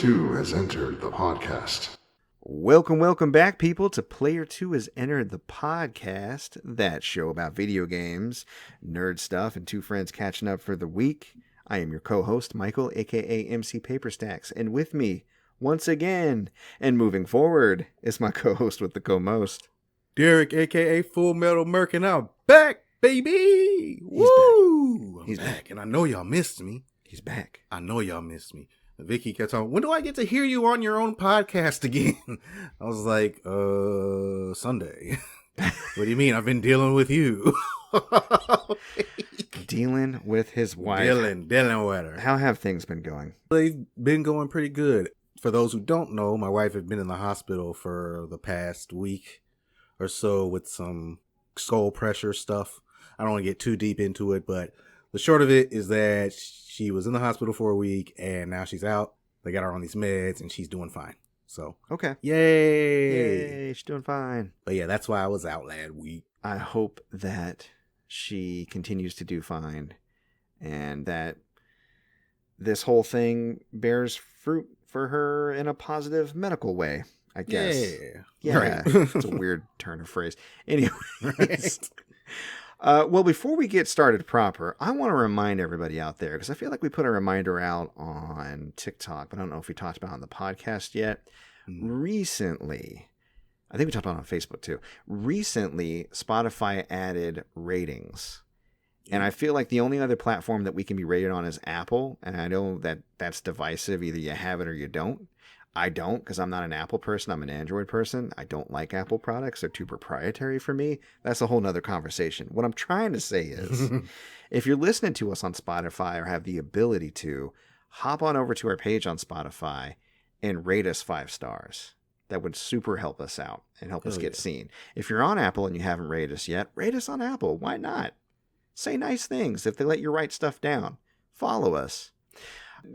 2 has entered the podcast. Welcome back, people, to Player 2 has entered the podcast, that show about video games, nerd stuff, and two friends catching up for the week. I am your co-host, Michael, aka MC Paperstacks, and with me, once again, and moving forward, is my co-host with the co-most, Derrick, aka Fullmetal Murk, and I'm back, baby! Woo! He's back. And I know y'all missed me. He's back. I know y'all missed me. Vicky kept on, when do I get to hear you on your own podcast again? I was like, Sunday. What do you mean? I've been dealing with you. Dealing with his wife. Dealing with her. How have things been going? They've been going pretty good. For those who don't know, my wife had been in the hospital for the past week or so with some skull pressure stuff. I don't want to get too deep into it, but the short of it is that she was in the hospital for a week and now she's out. They got her on these meds and she's doing fine. So, okay. Yay, she's doing fine. But yeah, that's why I was out last week. I hope that she continues to do fine and that this whole thing bears fruit for her in a positive medical way, I guess. Yeah. Right. It's a weird turn of phrase. Anyways. Right. Well, before we get started proper, I want to remind everybody out there, because I feel like we put a reminder out on TikTok, but I don't know if we talked about it on the podcast yet. Recently, I think we talked about it on Facebook too. Recently, Spotify added ratings. And I feel like the only other platform that we can be rated on is Apple. And I know that that's divisive. Either you have it or you don't. I don't, because I'm not an Apple person. I'm an Android person. I don't like Apple products. They're too proprietary for me. That's a whole nother conversation. What I'm trying to say is, if you're listening to us on Spotify or have the ability to, hop on over to our page on Spotify and rate us 5 stars. That would super help us out and help us get seen. If you're on Apple and you haven't rated us yet, rate us on Apple. Why not? Say nice things if they let you write stuff down. Follow us.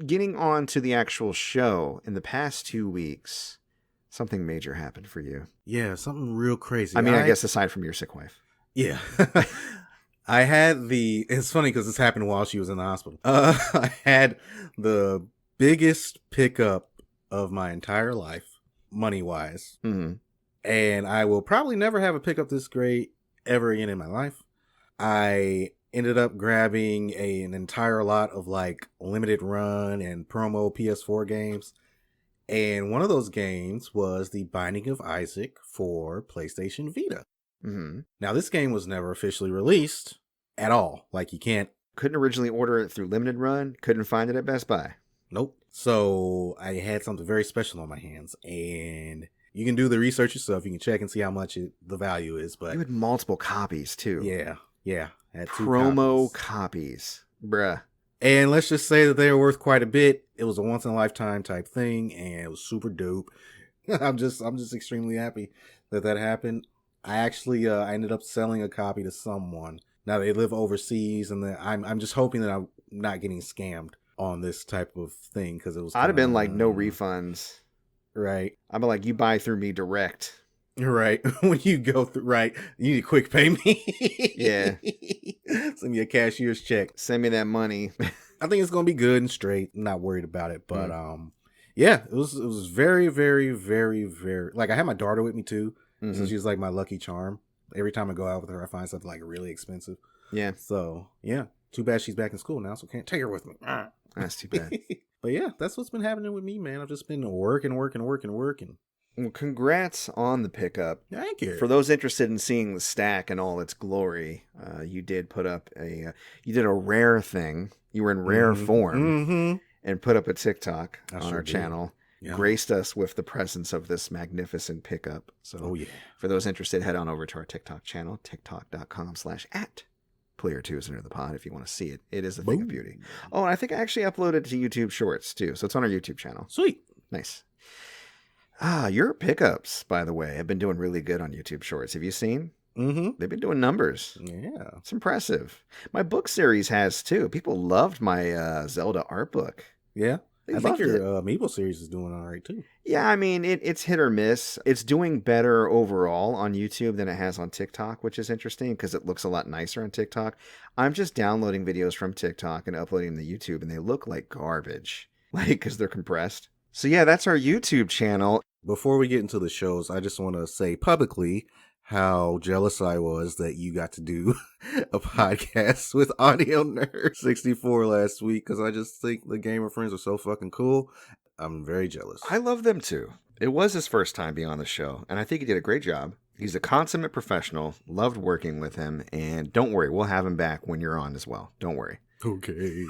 Getting on to the actual show, in the past 2 weeks, something major happened for you. Yeah, something real crazy. I mean, I guess aside from your sick wife. Yeah. I had it's funny because this happened while she was in the hospital. I had the biggest pickup of my entire life, money-wise. Mm-hmm. And I will probably never have a pickup this great ever again in my life. I ended up grabbing an entire lot of like limited run and promo PS4 games. And one of those games was The Binding of Isaac for PlayStation Vita. Mm-hmm. Now, this game was never officially released at all. Like, you couldn't originally order it through limited run. Couldn't find it at Best Buy. Nope. So I had something very special on my hands, and you can do the research yourself. You can check and see how much the value is. But you had multiple copies too. Yeah. Had 2 promo copies. Bruh. And let's just say that they were worth quite a bit. It was a once in a lifetime type thing, and it was super dope. I'm just extremely happy that happened. I actually I ended up selling a copy to someone. Now they live overseas, and I'm just hoping that I'm not getting scammed on this type of thing, because it was. I'd have been like, no refunds. Right. I'd be like, you buy through me direct. Right. When you go through, right, you need to quick pay me. Yeah. Send me a cashier's check. Send me that money. I think it's going to be good and straight. I'm not worried about it. But, yeah, it was very, very, very, very, like, I had my daughter with me too. Mm-hmm. So she's like my lucky charm. Every time I go out with her, I find something like really expensive. Yeah. So, yeah. Too bad she's back in school now, so can't take her with me. That's too bad. But yeah, that's what's been happening with me, man. I've just been working. Well, congrats on the pickup. Thank you. For those interested in seeing the stack in all its glory, you did put up you did a rare thing. You were in rare form and put up a TikTok on our channel. Yeah. Graced us with the presence of this magnificent pickup. So for those interested, head on over to our TikTok channel, tiktok.com/@Player2 is under the pod if you want to see it. It is a thing of beauty. Oh, and I think I actually uploaded to YouTube Shorts too. So it's on our YouTube channel. Sweet. Nice. Your pickups, by the way, have been doing really good on YouTube Shorts. Have you seen? Mm-hmm. They've been doing numbers. Yeah. It's impressive. My book series has too. People loved my Zelda art book. Yeah. They I think loved your it. Amiibo series is doing all right too. Yeah, I mean, it's hit or miss. It's doing better overall on YouTube than it has on TikTok, which is interesting because it looks a lot nicer on TikTok. I'm just downloading videos from TikTok and uploading them to YouTube, and they look like garbage, like because they're compressed. So yeah, that's our YouTube channel. Before we get into the shows, I just want to say publicly how jealous I was that you got to do a podcast with Audio Nerd 64 last week, because I just think the gamer friends are so fucking cool. I'm very jealous. I love them too. It was his first time being on the show, and I think he did a great job. He's a consummate professional. Loved working with him, and don't worry, we'll have him back when you're on as well. Don't worry. Okay.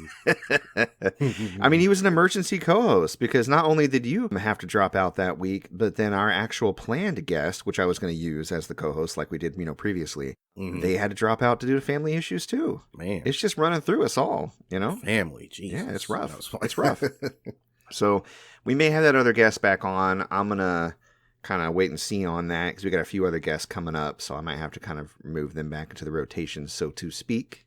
I mean, he was an emergency co-host because not only did you have to drop out that week, but then our actual planned guest, which I was going to use as the co-host like we did, previously, they had to drop out to do family issues too. Man. It's just running through us all, Family, Jesus. Yeah, it's rough. It's rough. So we may have that other guest back on. I'm going to kind of wait and see on that because we got a few other guests coming up, so I might have to kind of move them back into the rotation, so to speak.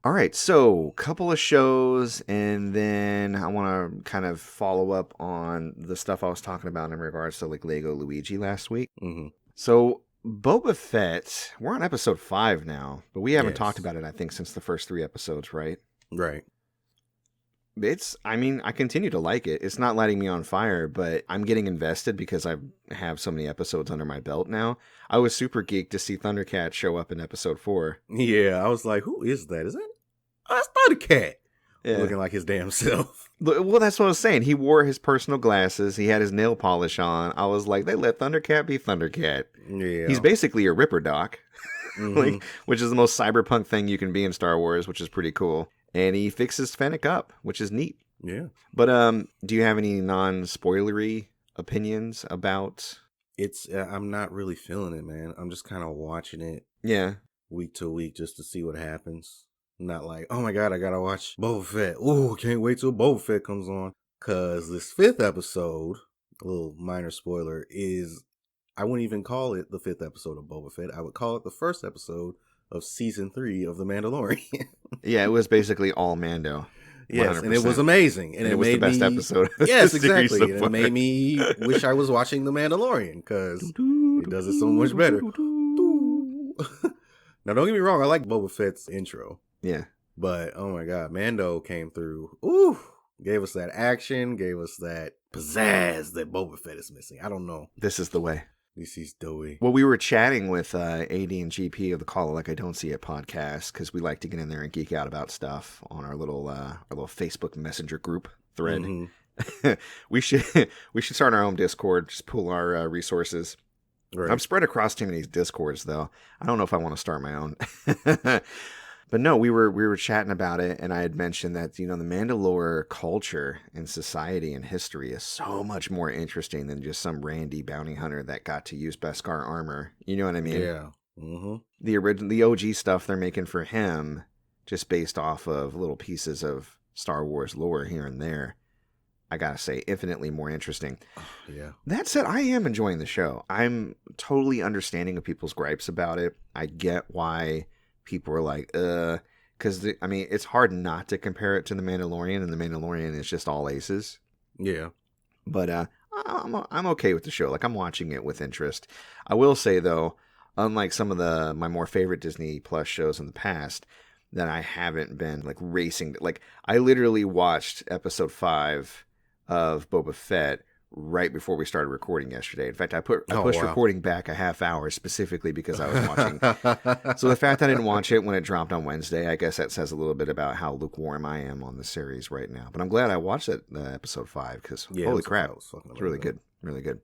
All right, so a couple of shows, and then I want to kind of follow up on the stuff I was talking about in regards to like Lego Luigi last week. Mm-hmm. So Boba Fett, we're on episode 5 now, but we haven't Yes. talked about it, I think, since the first 3 episodes, right? Right. I continue to like it. It's not lighting me on fire, but I'm getting invested because I have so many episodes under my belt now. I was super geeked to see Thundercat show up in episode 4. Yeah, I was like, who is that? Is that? Oh, that's Thundercat. Yeah. Looking like his damn self. Well, that's what I was saying. He wore his personal glasses. He had his nail polish on. I was like, they let Thundercat be Thundercat. Yeah. He's basically a Ripper Doc, Mhm. which is the most cyberpunk thing you can be in Star Wars, which is pretty cool. And he fixes Fennec up, which is neat. Yeah. But do you have any non-spoilery opinions about? I'm not really feeling it, man. I'm just kind of watching it Yeah. week to week just to see what happens. Not like, oh my God, I gotta watch Boba Fett. Oh, can't wait till Boba Fett comes on. Cause this 5th episode, a little minor spoiler, is, I wouldn't even call it the 5th episode of Boba Fett. I would call it the 1st episode of season 3 of The Mandalorian. Yeah, it was basically all Mando. Yes, 100%. and it was amazing. And it was the best episode. Of Yes, the series exactly. so And it far. made me wish I was watching The Mandalorian, because it does it so much better. Now, don't get me wrong, I like Boba Fett's intro. Yeah. But, oh my God, Mando came through. Ooh, gave us that action, gave us that pizzazz that Boba Fett is missing. I don't know. This is the way. He's doughy. Well, we were chatting with AD and GP of the Call It Like I Don't See It podcast because we like to get in there and geek out about stuff on our little Facebook Messenger group thread. Mm-hmm. we should start our own Discord, just pool our resources. Right. I'm spread across too many Discords though. I don't know if I want to start my own. But no, we were chatting about it, and I had mentioned that, the Mandalore culture and society and history is so much more interesting than just some randy bounty hunter that got to use Beskar armor. You know what I mean? Yeah. Mm-hmm. The OG stuff they're making for him, just based off of little pieces of Star Wars lore here and there, I gotta say, infinitely more interesting. Yeah. That said, I am enjoying the show. I'm totally understanding of people's gripes about it. I get why people are like, because it's hard not to compare it to The Mandalorian, and The Mandalorian is just all aces. Yeah. But I'm okay with the show. Like, I'm watching it with interest. I will say though, unlike some of my more favorite Disney Plus shows in the past, that I haven't been like racing. Like, I literally watched episode 5 of Boba Fett right before we started recording yesterday. In fact, I pushed recording back a half hour specifically because I was watching. So the fact that I didn't watch it when it dropped on Wednesday, I guess that says a little bit about how lukewarm I am on the series right now. But I'm glad I watched it, episode 5, because holy crap, it's really good. Really good.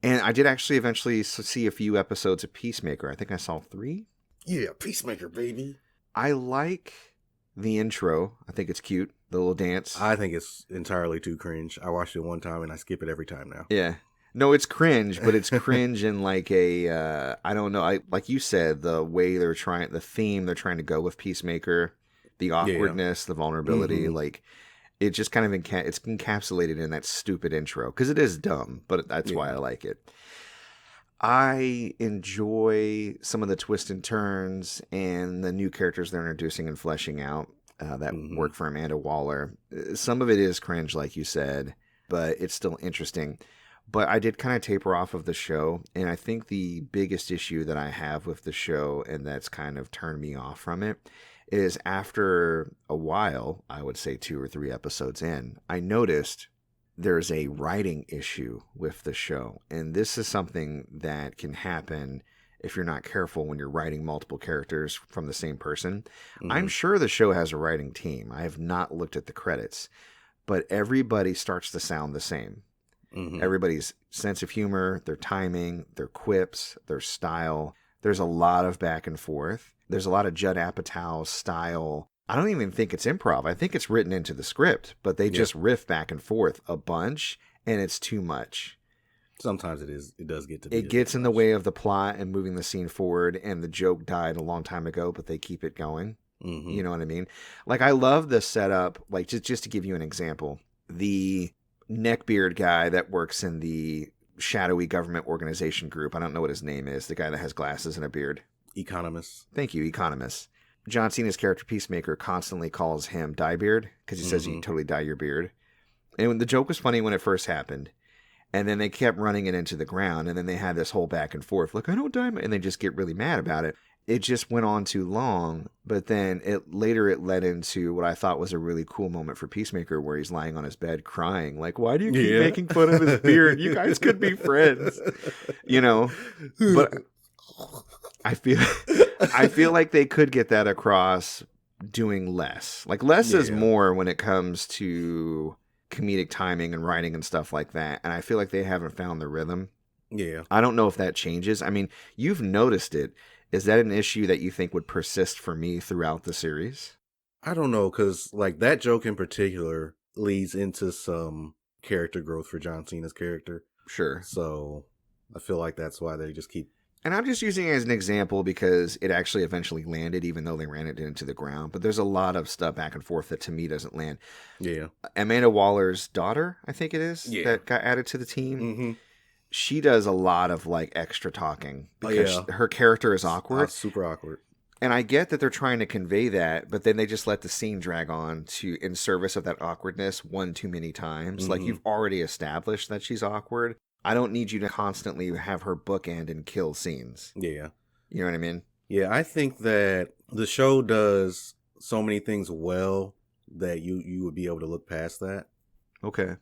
And I did actually eventually see a few episodes of Peacemaker. I think I saw 3. Yeah, Peacemaker, baby. I like the intro. I think it's cute. The little dance. I think it's entirely too cringe. I watched it one time and I skip it every time now. Yeah. No, it's cringe, but it's cringe in like a, I don't know. like you said, the way the theme they're trying to go with Peacemaker, the awkwardness, the vulnerability, like it just kind of it's encapsulated in that stupid intro because it is dumb, but that's why I like it. I enjoy some of the twists and turns and the new characters they're introducing and fleshing out. That work for Amanda Waller. Some of it is cringe, like you said, but it's still interesting. But I did kind of taper off of the show, and I think the biggest issue that I have with the show, and that's kind of turned me off from it, is after a while, I would say 2 or 3 episodes in, I noticed there's a writing issue with the show. And this is something that can happen if you're not careful when you're writing multiple characters from the same person. Mm-hmm. I'm sure the show has a writing team. I have not looked at the credits, but everybody starts to sound the same. Mm-hmm. Everybody's sense of humor, their timing, their quips, their style. There's a lot of back and forth. There's a lot of Judd Apatow style. I don't even think it's improv. I think it's written into the script, but they just riff back and forth a bunch, and it's too much. Sometimes it is. It does get to be. It gets in the way of the plot and moving the scene forward, and the joke died a long time ago, but they keep it going. Mm-hmm. You know what I mean? Like, I love the setup. Like, just to give you an example, the neckbeard guy that works in the shadowy government organization group. I don't know what his name is. The guy that has glasses and a beard. Economist. Thank you, Economist. John Cena's character Peacemaker constantly calls him Dyebeard because he says you totally dye your beard. And the joke was funny when it first happened. And then they kept running it into the ground. And then they had this whole back and forth. Look, I don't dye my... And they just get really mad about it. It just went on too long. But then it led into what I thought was a really cool moment for Peacemaker where he's lying on his bed crying. Like, why do you keep making fun of his beard? You guys could be friends. You know? But I feel like they could get that across doing less. Like, less is more when it comes to comedic timing and writing and stuff like that. And I feel like they haven't found the rhythm. Yeah. I don't know if that changes. I mean, you've noticed it. Is that an issue that you think would persist for me throughout the series? I don't know, because like that joke in particular leads into some character growth for John Cena's character. Sure. So I feel like that's why they just keep... And I'm just using it as an example because it actually eventually landed, even though they ran it into the ground. But there's a lot of stuff back and forth that to me doesn't land. Yeah. Amanda Waller's daughter, I think it is, that got added to the team. Mm-hmm. She does a lot of like extra talking because her character is awkward. Super awkward. And I get that they're trying to convey that, but then they just let the scene drag on in service of that awkwardness one too many times. Mm-hmm. Like, you've already established that she's awkward. I don't need you to constantly have her bookend and kill scenes. Yeah. You know what I mean? Yeah, I think that the show does so many things well that you would be able to look past that. Okay.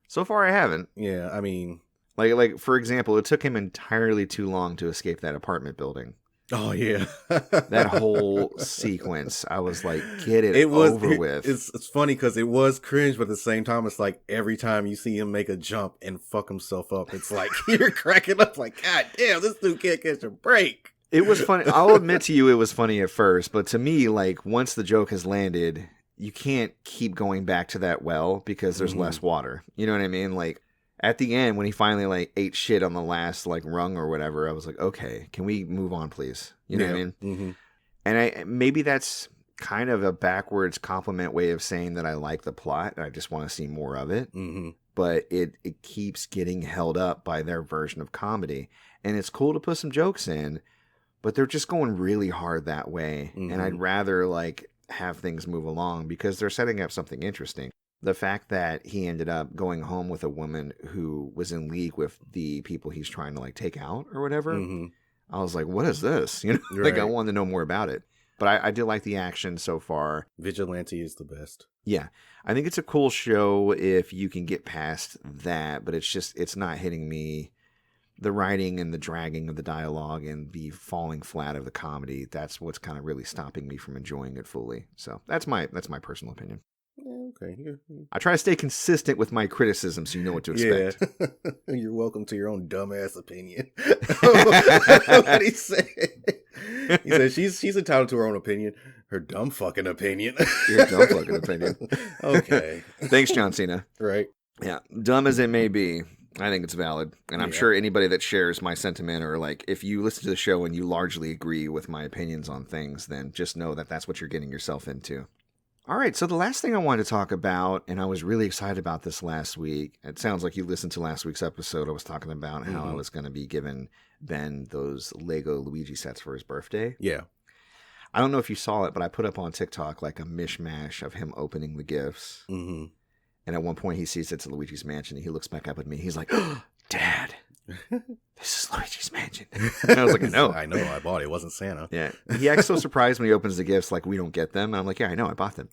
So far I haven't. Yeah, I mean... Like for example, it took him entirely too long to escape that apartment building. Oh, yeah. That whole sequence, I was like, get it over with. It's funny because it was cringe, but at the same time, it's like every time you see him make a jump and fuck himself up, it's like you're cracking up like, God damn, this dude can't catch a break. It was funny. I'll admit to you it was funny at first, but to me, like, once the joke has landed, you can't keep going back to that well because there's less water. You know what I mean? Like, at the end, when he finally like ate shit on the last like rung or whatever, I was like, okay, can we move on, please? You know what I mean? Mm-hmm. And maybe that's kind of a backwards compliment way of saying that I like the plot and I just want to see more of it. Mm-hmm. But it keeps getting held up by their version of comedy. And it's cool to put some jokes in, but they're just going really hard that way. Mm-hmm. And I'd rather like have things move along because they're setting up something interesting. The fact that he ended up going home with a woman who was in league with the people he's trying to like take out or whatever. Mm-hmm. I was like, what is this? You know, right. Like I wanted to know more about it. But I did like the action so far. Vigilante is the best. Yeah. I think it's a cool show if you can get past that, but it's not hitting me. The writing and the dragging of the dialogue and the falling flat of the comedy, that's what's kind of really stopping me from enjoying it fully. So that's my personal opinion. Okay. I try to stay consistent with my criticism so you know what to expect. Yeah. You're welcome to your own dumbass opinion. What he said. He said she's entitled to her own opinion. Her dumb fucking opinion. Your dumb fucking opinion. Okay. Thanks, John Cena. Right. Yeah. Dumb as it may be, I think it's valid. And I'm sure anybody that shares my sentiment or like if you listen to the show and you largely agree with my opinions on things, then just know that that's what you're getting yourself into. All right, so the last thing I wanted to talk about, and I was really excited about this last week. It sounds like you listened to last week's episode. I was talking about how I was going to be giving Ben those Lego Luigi sets for his birthday. Yeah. I don't know if you saw it, but I put up on TikTok like a mishmash of him opening the gifts. Mm-hmm. And at one point he sees it's Luigi's mansion, and he looks back up at me. He's like, oh, Dad, this is Luigi's mansion. And I was like, I know, I bought it. It wasn't Santa. Yeah. He acts so surprised when he opens the gifts, like we don't get them. And I'm like, yeah, I know, I bought them.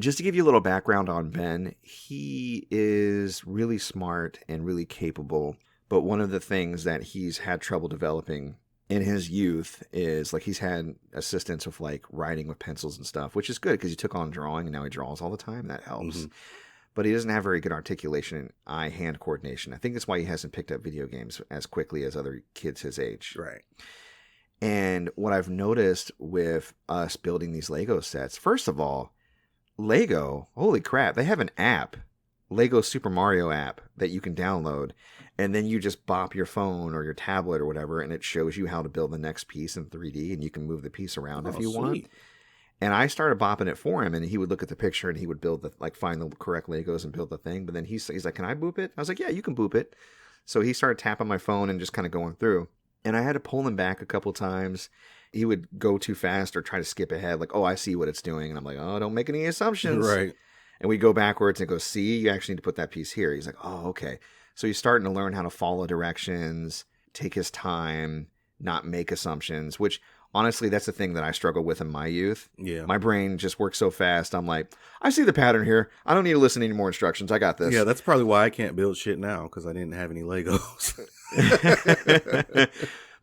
Just to give you a little background on Ben, he is really smart and really capable. But one of the things that he's had trouble developing in his youth is like he's had assistance with like writing with pencils and stuff, which is good because he took on drawing and now he draws all the time. And that helps. Mm-hmm. But he doesn't have very good articulation and eye-hand coordination. I think that's why he hasn't picked up video games as quickly as other kids his age. Right. And what I've noticed with us building these Lego sets, first of all, Lego, holy crap, they have an app, Lego Super Mario app that you can download. And then you just bop your phone or your tablet or whatever, and it shows you how to build the next piece in 3D, and you can move the piece around if you want. And I started bopping it for him, and he would look at the picture, and he would build find the correct Legos and build the thing. But then he's like, "Can I boop it?" I was like, "Yeah, you can boop it." So he started tapping my phone and just kind of going through. And I had to pull him back a couple times. He would go too fast or try to skip ahead, like, "Oh, I see what it's doing," and I'm like, "Oh, don't make any assumptions." Right. And we go backwards and go, "See, you actually need to put that piece here." He's like, "Oh, okay." So he's starting to learn how to follow directions, take his time, not make assumptions, which honestly, that's the thing that I struggled with in my youth. Yeah. My brain just works so fast. I'm like, I see the pattern here. I don't need to listen to any more instructions. I got this. Yeah, that's probably why I can't build shit now, because I didn't have any Legos.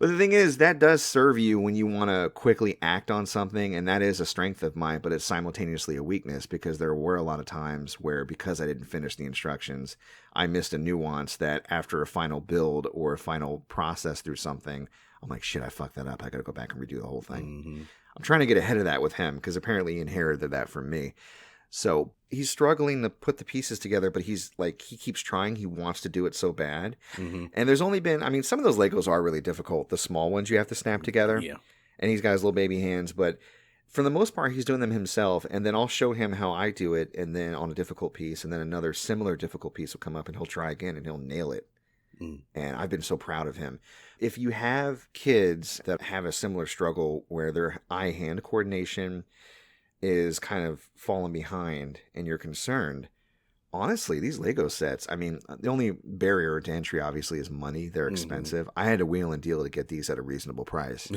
But the thing is, that does serve you when you want to quickly act on something, and that is a strength of mine, but it's simultaneously a weakness because there were a lot of times where, because I didn't finish the instructions, I missed a nuance that after a final build or a final process through something, I'm like, shit, I fucked that up. I got to go back and redo the whole thing. Mm-hmm. I'm trying to get ahead of that with him because apparently he inherited that from me. So he's struggling to put the pieces together, but he's like, he keeps trying. He wants to do it so bad. Mm-hmm. And there's only been, I mean, some of those Legos are really difficult. The small ones you have to snap together. Yeah. And he's got his little baby hands, but for the most part, he's doing them himself. And then I'll show him how I do it. And then on a difficult piece, and then another similar difficult piece will come up and he'll try again and he'll nail it. Mm. And I've been so proud of him. If you have kids that have a similar struggle where their eye-hand coordination is kind of falling behind and you're concerned, honestly, these Lego sets, I mean, the only barrier to entry obviously is money. They're expensive. Mm-hmm. I had to wheel and deal to get these at a reasonable price.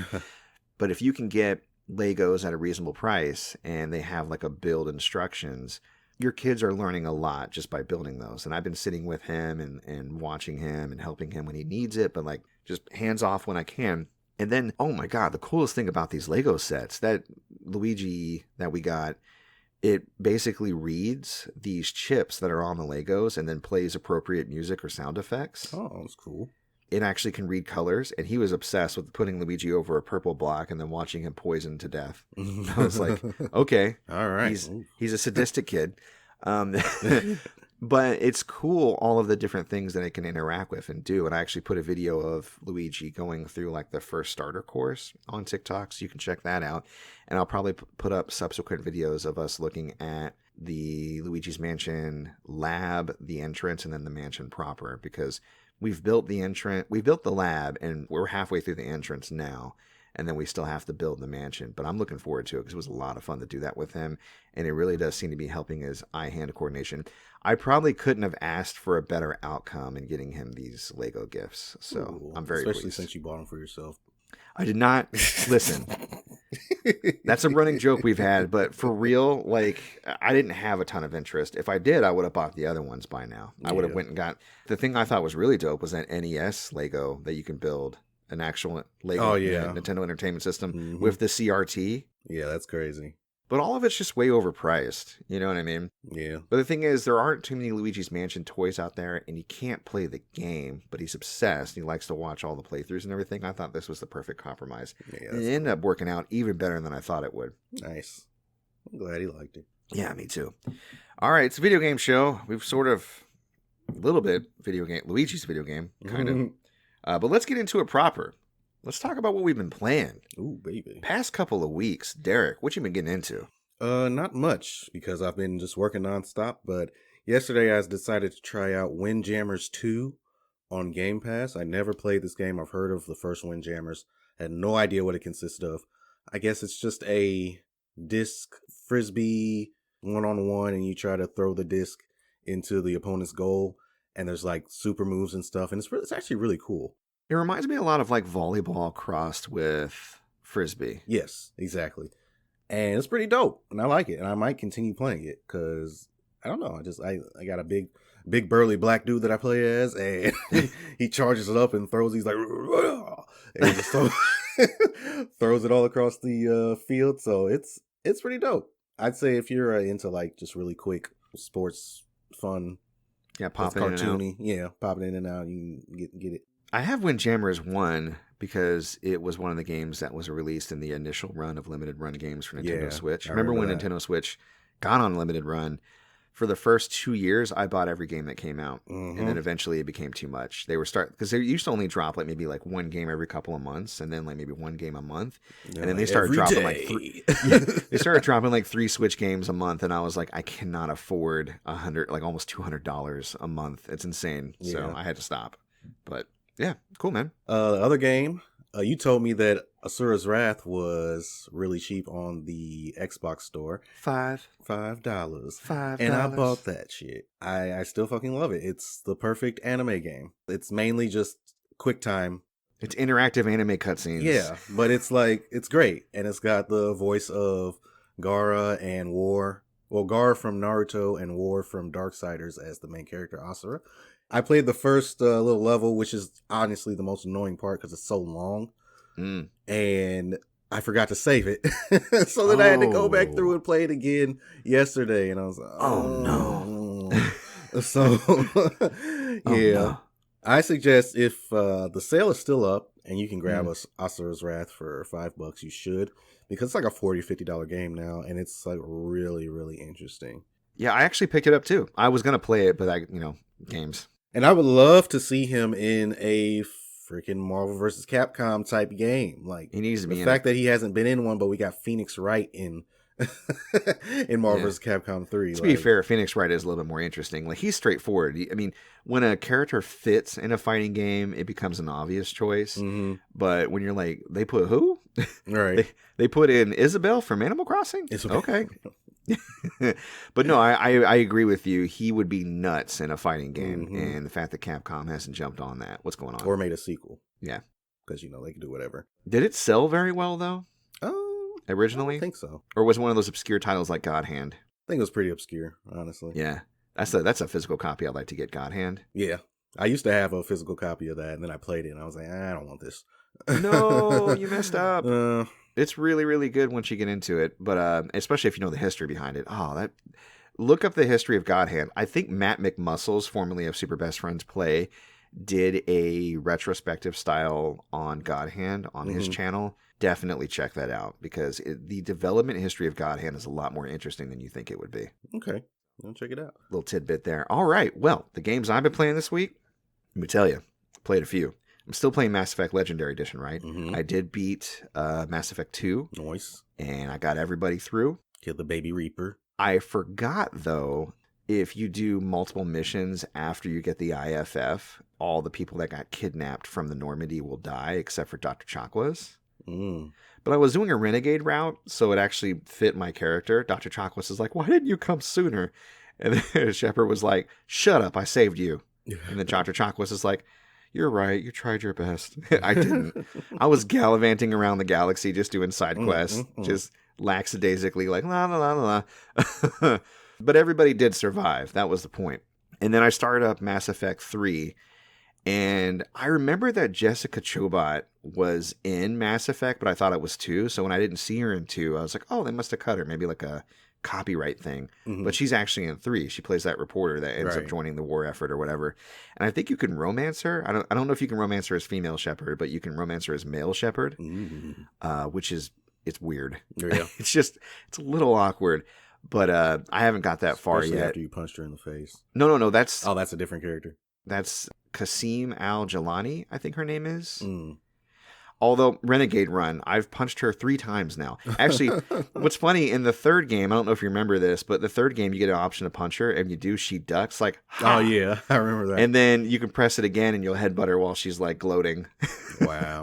But if you can get Legos at a reasonable price and they have like a build instructions, your kids are learning a lot just by building those. And I've been sitting with him and watching him and helping him when he needs it, but like just hands off when I can. And then, oh my God, the coolest thing about these Lego sets, that Luigi that we got, it basically reads these chips that are on the Legos and then plays appropriate music or sound effects. Oh, that's cool. It actually can read colors, and he was obsessed with putting Luigi over a purple block and then watching him poison to death. I was like, okay. All right. He's a sadistic kid. But it's cool, all of the different things that it can interact with and do. And I actually put a video of Luigi going through like the first starter course on TikTok, so you can check that out. And I'll probably put up subsequent videos of us looking at the Luigi's Mansion lab, the entrance, and then the mansion proper, because we've built the lab, and we're halfway through the entrance now. And then we still have to build the mansion. But I'm looking forward to it because it was a lot of fun to do that with him. And it really does seem to be helping his eye-hand coordination. I probably couldn't have asked for a better outcome in getting him these Lego gifts. So ooh, I'm very especially pleased. Since you bought them for yourself. I did not. Listen, that's a running joke we've had. But for real, like, I didn't have a ton of interest. If I did, I would have bought the other ones by now. I would have went and got... The thing I thought was really dope was that NES Lego that you can build an actual Lego Nintendo Entertainment System with the CRT. Yeah, that's crazy. But all of it's just way overpriced. You know what I mean? Yeah. But the thing is, there aren't too many Luigi's Mansion toys out there, and he can't play the game, but he's obsessed. He likes to watch all the playthroughs and everything. I thought this was the perfect compromise. Yeah, and it ended up working out even better than I thought it would. Nice. I'm glad he liked it. Yeah, me too. All right, it's a video game show. We've sort of, a little bit, Luigi's video game, kind of. But let's get into it proper. Let's talk about what we've been playing. Ooh, baby. Past couple of weeks. Derrick, what you been getting into? Not much, because I've been just working nonstop. But yesterday I decided to try out Windjammers 2 on Game Pass. I never played this game. I've heard of the first Windjammers. I had no idea what it consists of. I guess it's just a disc frisbee 1-on-1, and you try to throw the disc into the opponent's goal. And there's like super moves and stuff, and it's actually really cool. It reminds me a lot of like volleyball crossed with frisbee. Yes, exactly. And it's pretty dope, and I like it, and I might continue playing it because I don't know. I got a big burly black dude that I play as, and he charges it up and throws. He's like, and he just throws it all across the field. So it's pretty dope. I'd say if you're into like just really quick sports fun, pop in cartoony, pop it in and out. You can get it. I have Windjammers 1 because it was one of the games that was released in the initial run of limited run games for Nintendo Switch. Remember when Nintendo Switch got on limited run? For the first 2 years, I bought every game that came out, and then eventually it became too much. They were because they used to only drop like maybe like one game every couple of months, and then like maybe one game a month, and then they started dropping like three. They started dropping like 3 Switch games a month, and I was like, I cannot afford almost $200 a month. It's insane. Yeah. So I had to stop. But yeah, cool, man. The other game, you told me that Asura's Wrath was really cheap on the Xbox store. $5. And I bought that shit. I still fucking love it. It's the perfect anime game. It's mainly just quick time. It's interactive anime cutscenes. Yeah, but it's like, it's great. And it's got the voice of Gaara and War. Well, Gaara from Naruto and War from Darksiders as the main character, Asura. I played the first little level, which is honestly the most annoying part because it's so long. And I forgot to save it. So then I had to go back through and play it again yesterday. And I was like, oh no. So, yeah. No. I suggest if the sale is still up and you can grab Asura's Wrath for $5, you should. Because it's like a $40, $50 game now. And it's like really, really interesting. Yeah, I actually picked it up too. I was going to play it, but games. And I would love to see him in a freaking Marvel vs. Capcom type game. Like, he needs to be the fact that he hasn't been in one, but we got Phoenix Wright in Marvel vs. Capcom 3. To be fair, Phoenix Wright is a little bit more interesting. Like, he's straightforward. I mean, when a character fits in a fighting game, it becomes an obvious choice. Mm-hmm. But when you're like, they put who? Right. they put in Isabelle from Animal Crossing? Okay. But no, I agree with you. He would be nuts in a fighting game, and the fact that Capcom hasn't jumped on that, what's going on? Or made a sequel. Yeah, because they can do whatever. Did it sell very well though? Originally, I think so. Or was it one of those obscure titles like God Hand? I think it was pretty obscure, honestly. Yeah, that's a physical copy I'd like to get. God Hand. Yeah, I used to have a physical copy of that, and then I played it, and I was like, I don't want this. No, you messed up. It's really, really good once you get into it, but especially if you know the history behind it. Look up the history of God Hand. I think Matt McMuscles, formerly of Super Best Friends Play, did a retrospective style on God Hand on his channel. Definitely check that out because the development history of God Hand is a lot more interesting than you think it would be. Okay, I'll check it out. Little tidbit there. All right, well, the games I've been playing this week, let me tell you, played a few. I'm still playing Mass Effect Legendary Edition, right? Mm-hmm. I did beat Mass Effect 2. Nice. And I got everybody through. Killed the Baby Reaper. I forgot, though, if you do multiple missions after you get the IFF, all the people that got kidnapped from the Normandy will die, except for Dr. Chakwas. But I was doing a Renegade route, so it actually fit my character. Dr. Chakwas is like, why didn't you come sooner? And then Shepard was like, shut up, I saved you. And then Dr. Chakwas is like, you're right. You tried your best. I didn't. I was gallivanting around the galaxy just doing side quests, just lackadaisically like, la, la, la, la, la. But everybody did survive. That was the point. And then I started up Mass Effect 3. And I remember that Jessica Chobot was in Mass Effect, but I thought it was 2. So when I didn't see her in 2, I was like, oh, they must have cut her. Maybe like a copyright thing. But she's actually in 3. She plays that reporter that ends up joining the war effort or whatever. And I think you can romance her. I don't know if you can romance her as female Shepard, but you can romance her as male Shepard, which is, it's weird. Yeah. It's a little awkward. But I haven't got that far yet. After you punched her in the face. No. That's a different character. That's Qasim Al-Jalani, I think her name is. Although, Renegade Run, I've punched her 3 times now. Actually, what's funny, in the third game, I don't know if you remember this, but the third game, you get an option to punch her, and you do, she ducks, like, ha! Oh, yeah, I remember that. And then you can press it again, and you'll headbutt her while she's, like, gloating. Wow.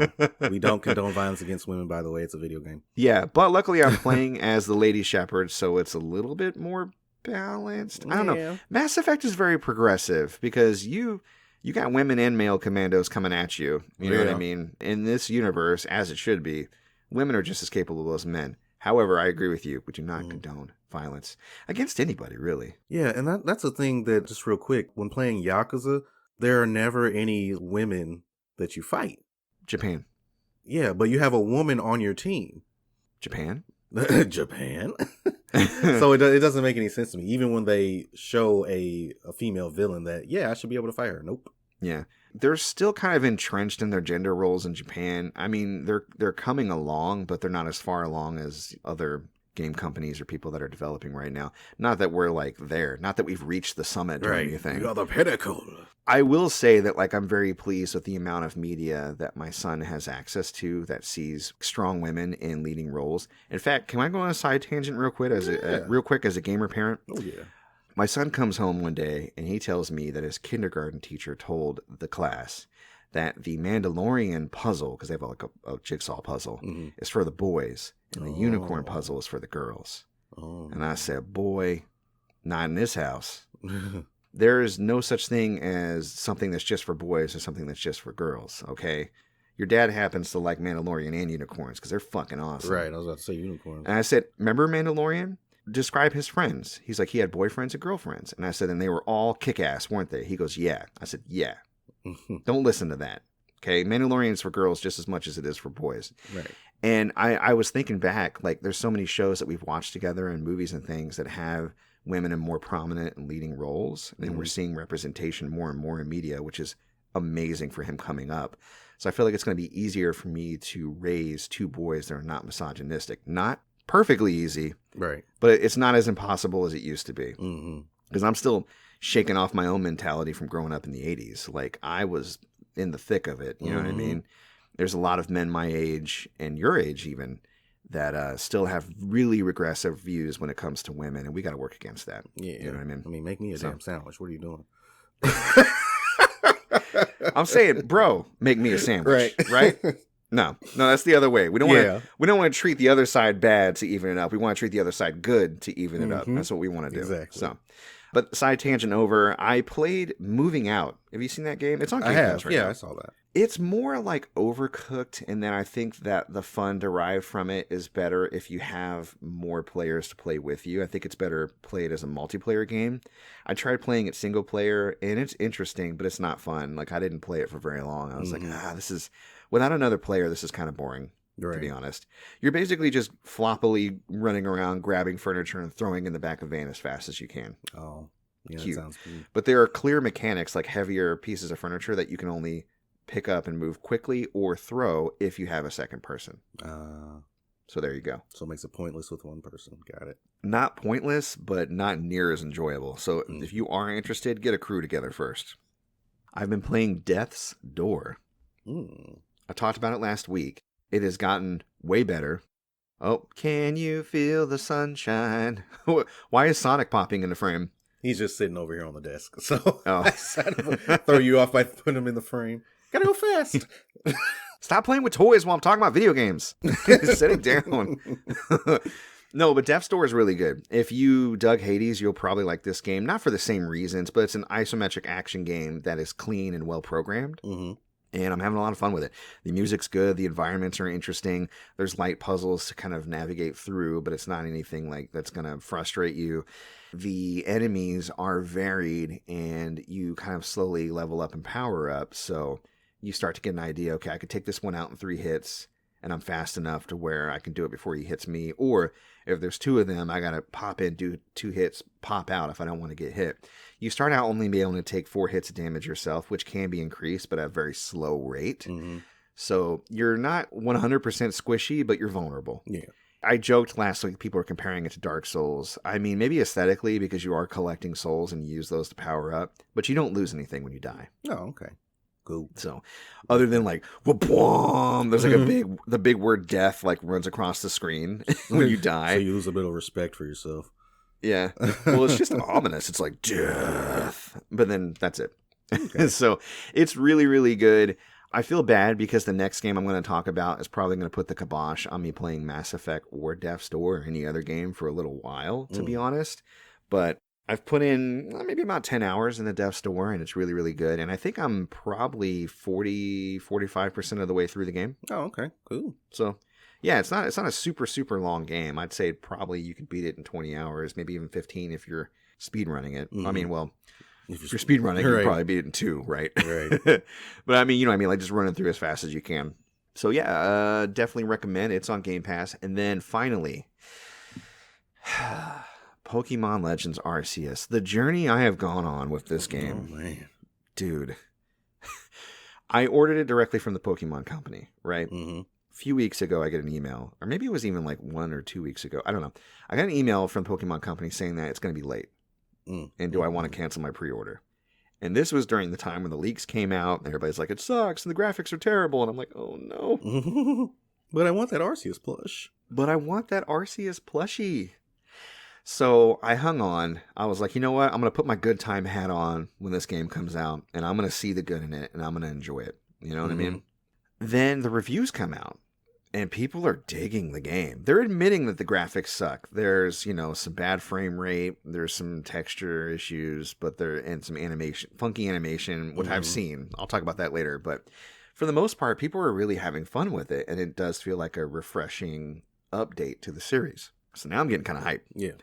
We don't condone violence against women, by the way. It's a video game. Yeah, but luckily I'm playing as the Lady Shepherd, so it's a little bit more balanced. I don't know. Mass Effect is very progressive, because you got women and male commandos coming at you. You know what I mean? In this universe, as it should be, women are just as capable as men. However, I agree with you. We do not condone violence against anybody, really. Yeah, and that's a thing that, just real quick, when playing Yakuza, there are never any women that you fight. Japan. Yeah, but you have a woman on your team. Japan? Japan? So it doesn't make any sense to me. Even when they show a female villain that, yeah, I should be able to fight her. Nope. Yeah. They're still kind of entrenched in their gender roles in Japan. I mean, they're coming along, but they're not as far along as other game companies or people that are developing right now. Not that we're like there. Not that we've reached the summit or anything. You're the pinnacle. I will say that like I'm very pleased with the amount of media that my son has access to that sees strong women in leading roles. In fact, can I go on a side tangent real quick as a gamer parent? Oh yeah. My son comes home one day and he tells me that his kindergarten teacher told the class that the Mandalorian puzzle, because they have like a jigsaw puzzle, is for the boys, and the unicorn puzzle is for the girls. Oh. And I said, boy, not in this house. There is no such thing as something that's just for boys or something that's just for girls, okay? Your dad happens to like Mandalorian and unicorns because they're fucking awesome. Right, I was about to say unicorns. And I said, remember Mandalorian? Describe his friends. He's like, he had boyfriends and girlfriends. And I said, and they were all kick-ass, weren't they? He goes, yeah. I said, yeah. Don't listen to that. Okay, Mandalorian's for girls just as much as it is for boys. Right. And I was thinking back, like there's so many shows that we've watched together and movies and things that have women in more prominent and leading roles. And we're seeing representation more and more in media, which is amazing for him coming up. So I feel like it's going to be easier for me to raise two boys that are not misogynistic. Not perfectly easy, right? But it's not as impossible as it used to be. Because I'm still shaking off my own mentality from growing up in the 80s. Like I was in the thick of it. You know what I mean? There's a lot of men my age and your age even that still have really regressive views when it comes to women, and we got to work against that. Yeah, you know what I mean? I mean, make me a damn sandwich. What are you doing? I'm saying, bro, make me a sandwich, right? No, that's the other way. We don't want to treat the other side bad to even it up. We want to treat the other side good to even it up. That's what we want to do. Exactly. So, but side tangent over. I played Moving Out. Have you seen that game? It's on Game Pass right now. I saw that. It's more like Overcooked, and then I think that the fun derived from it is better if you have more players to play with you. I think it's better played as a multiplayer game. I tried playing it single player, and it's interesting, but it's not fun. Like, I didn't play it for very long. I was like, this is, without another player, this is kind of boring, to be honest. You're basically just floppily running around, grabbing furniture, and throwing in the back of a van as fast as you can. Oh, yeah, cute. That sounds cool. But there are clear mechanics, like heavier pieces of furniture that you can only pick up and move quickly or throw if you have a second person. So there you go. So it makes it pointless with one person. Got it. Not pointless, but not near as enjoyable. So if you are interested, get a crew together first. I've been playing Death's Door. I talked about it last week. It has gotten way better. Oh, can you feel the sunshine? Why is Sonic popping in the frame? He's just sitting over here on the desk. So I decided to throw you off by putting him in the frame. Gotta go fast. Stop playing with toys while I'm talking about video games. Sitting down. No, but Death's Door is really good. If you dug Hades, you'll probably like this game. Not for the same reasons, but it's an isometric action game that is clean and well programmed. And I'm having a lot of fun with it. The music's good. The environments are interesting. There's light puzzles to kind of navigate through, but it's not anything like that's going to frustrate you. The enemies are varied, and you kind of slowly level up and power up. So you start to get an idea, okay, I could take this one out in 3 hits, and I'm fast enough to where I can do it before he hits me. Or if there's 2 of them, I got to pop in, do 2 hits, pop out if I don't want to get hit. You start out only being able to take 4 hits of damage yourself, which can be increased, but at a very slow rate. So you're not 100% squishy, but you're vulnerable. Yeah. I joked last week, people were comparing it to Dark Souls. I mean, maybe aesthetically, because you are collecting souls and you use those to power up, but you don't lose anything when you die. Oh, okay. Cool. So, other than like, wha-bwom, there's like the big word death like runs across the screen when you die. So you lose a bit of respect for yourself. Yeah. Well, it's just ominous. It's like death. But then that's it. Okay. So it's really, really good. I feel bad because the next game I'm going to talk about is probably going to put the kibosh on me playing Mass Effect or Death's Door or any other game for a little while, to be honest. But I've put in maybe about 10 hours in the Death's Door, and it's really, really good. And I think I'm probably 45% of the way through the game. Oh, okay. Cool. So Yeah, it's not a super long game. I'd say probably you could beat it in 20 hours, maybe even 15 if you're speed running it. I mean, well, if you're speed running, you'd probably beat it in 2, right? Right. But I mean, you know what I mean? Like just running through as fast as you can. So yeah, definitely recommend. It's on Game Pass. And then finally, Pokemon Legends Arceus. The journey I have gone on with this game. Oh, man. Dude. I ordered it directly from the Pokemon Company, right? Mm-hmm. A few weeks ago, I get an email, or maybe it was even like 1 or 2 weeks ago. I don't know. I got an email from the Pokemon Company saying that it's going to be late. And do I want to cancel my pre-order? And this was during the time when the leaks came out, and everybody's like, it sucks, and the graphics are terrible. And I'm like, oh no. But I want that Arceus plush. But I want that Arceus plushie. So I hung on. I was like, you know what? I'm going to put my good time hat on when this game comes out, and I'm going to see the good in it, and I'm going to enjoy it. You know what I mean? Then the reviews come out, and people are digging the game. They're admitting that the graphics suck. There's, you know, some bad frame rate. There's some texture issues, and some animation, funky animation, which I've seen. I'll talk about that later. But for the most part, people are really having fun with it, and it does feel like a refreshing update to the series. So now I'm getting kind of hyped. Yeah.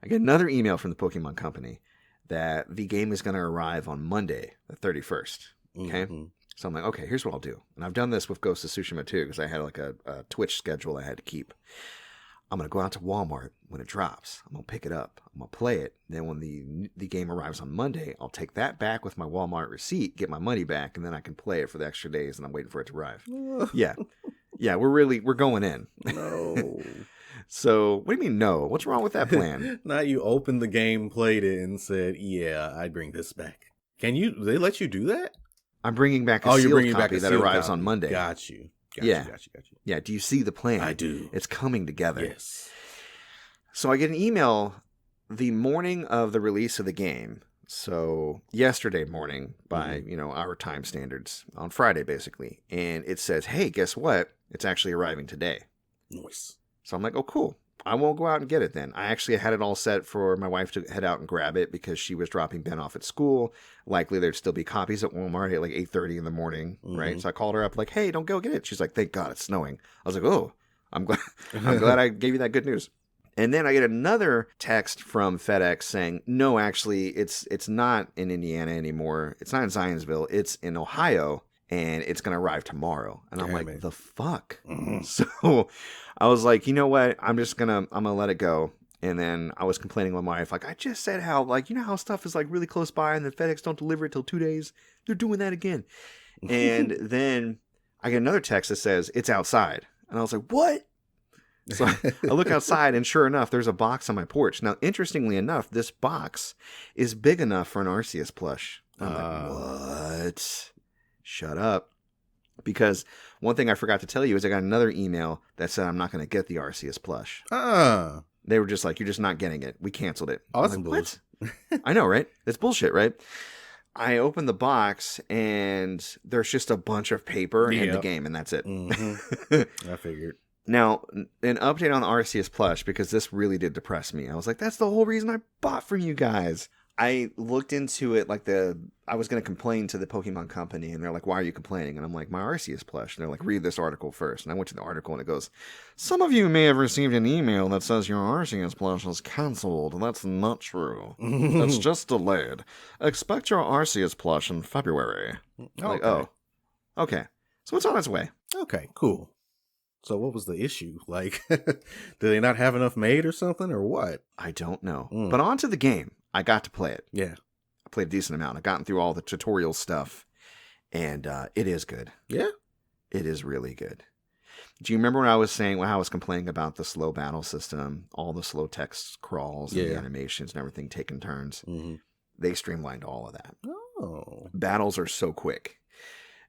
I get another email from the Pokemon Company that the game is going to arrive on Monday, the 31st. Okay? Mm-hmm. So I'm like, okay, here's what I'll do. And I've done this with Ghost of Tsushima too, because I had like a Twitch schedule I had to keep. I'm going to go out to Walmart when it drops. I'm going to pick it up. I'm going to play it. Then when the game arrives on Monday, I'll take that back with my Walmart receipt, get my money back, and then I can play it for the extra days, and I'm waiting for it to arrive. Yeah. Yeah, we're going in. No. So, what do you mean no? What's wrong with that plan? Now you opened the game, played it, and said, yeah, I'd bring this back. Do they let you do that? I'm bringing back a sealed copy that arrives on Monday. Got you. Got you. Yeah, do you see the plan? I do. It's coming together. Yes. So I get an email the morning of the release of the game. So yesterday morning by, our time standards on Friday, basically. And it says, hey, guess what? It's actually arriving today. Nice. So I'm like, oh, cool. I won't go out and get it then. I actually had it all set for my wife to head out and grab it because she was dropping Ben off at school. Likely there'd still be copies at Walmart at like 8:30 in the morning, right? So I called her up like, hey, don't go get it. She's like, thank God it's snowing. I was like, oh, I'm glad I gave you that good news. And then I get another text from FedEx saying, no, actually, it's not in Indiana anymore. It's not in Zionsville. It's in Ohio, and it's going to arrive tomorrow. And I'm like, the fuck? So I was like, you know what? I'm going to let it go. And then I was complaining with my wife, like, I just said how, like, you know how stuff is, like, really close by and the FedEx don't deliver it till 2 days? They're doing that again. And then I get another text that says, it's outside. And I was like, what? So I look outside, and sure enough, there's a box on my porch. Now, interestingly enough, this box is big enough for an Arceus plush. I'm like, what? Shut up. Because one thing I forgot to tell you is I got another email that said I'm not going to get the Arceus plush. They were just like, you're just not getting it. We canceled it. Awesome. Like, what? I know, right? It's bullshit, right? I opened the box, and there's just a bunch of paper in the game, and that's it. I figured. Now, an update on the Arceus plush, because this really did depress me. I was like, that's the whole reason I bought from you guys. I looked into it like I was going to complain to the Pokemon Company, and they're like, why are you complaining? And I'm like, my Arceus plush. And they're like, read this article first. And I went to the article, and it goes, some of you may have received an email that says your Arceus plush is canceled. That's not true. It's just delayed. Expect your Arceus plush in February. Like, oh, okay. So it's on its way. Okay, cool. So what was the issue? Like, do they not have enough made or something, or what? I don't know. But on to the game. I got to play it. Yeah. I played a decent amount. I've gotten through all the tutorial stuff, and it is good. Yeah? It is really good. Do you remember when I was saying, when I was complaining about the slow battle system, all the slow text crawls and the animations and everything taking turns? They streamlined all of that. Oh. Battles are so quick.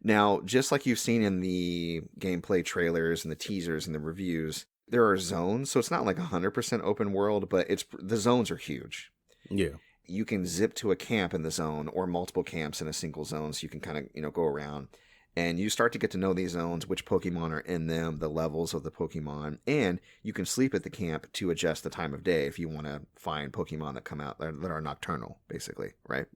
Now, just like you've seen in the gameplay trailers and the teasers and the reviews, there are zones, so it's not like 100% open world, but the zones are huge. Yeah. You can zip to a camp in the zone or multiple camps in a single zone, so you can kind of, go around. And you start to get to know these zones, which Pokemon are in them, the levels of the Pokemon, and you can sleep at the camp to adjust the time of day if you want to find Pokemon that come out that are nocturnal, basically, right?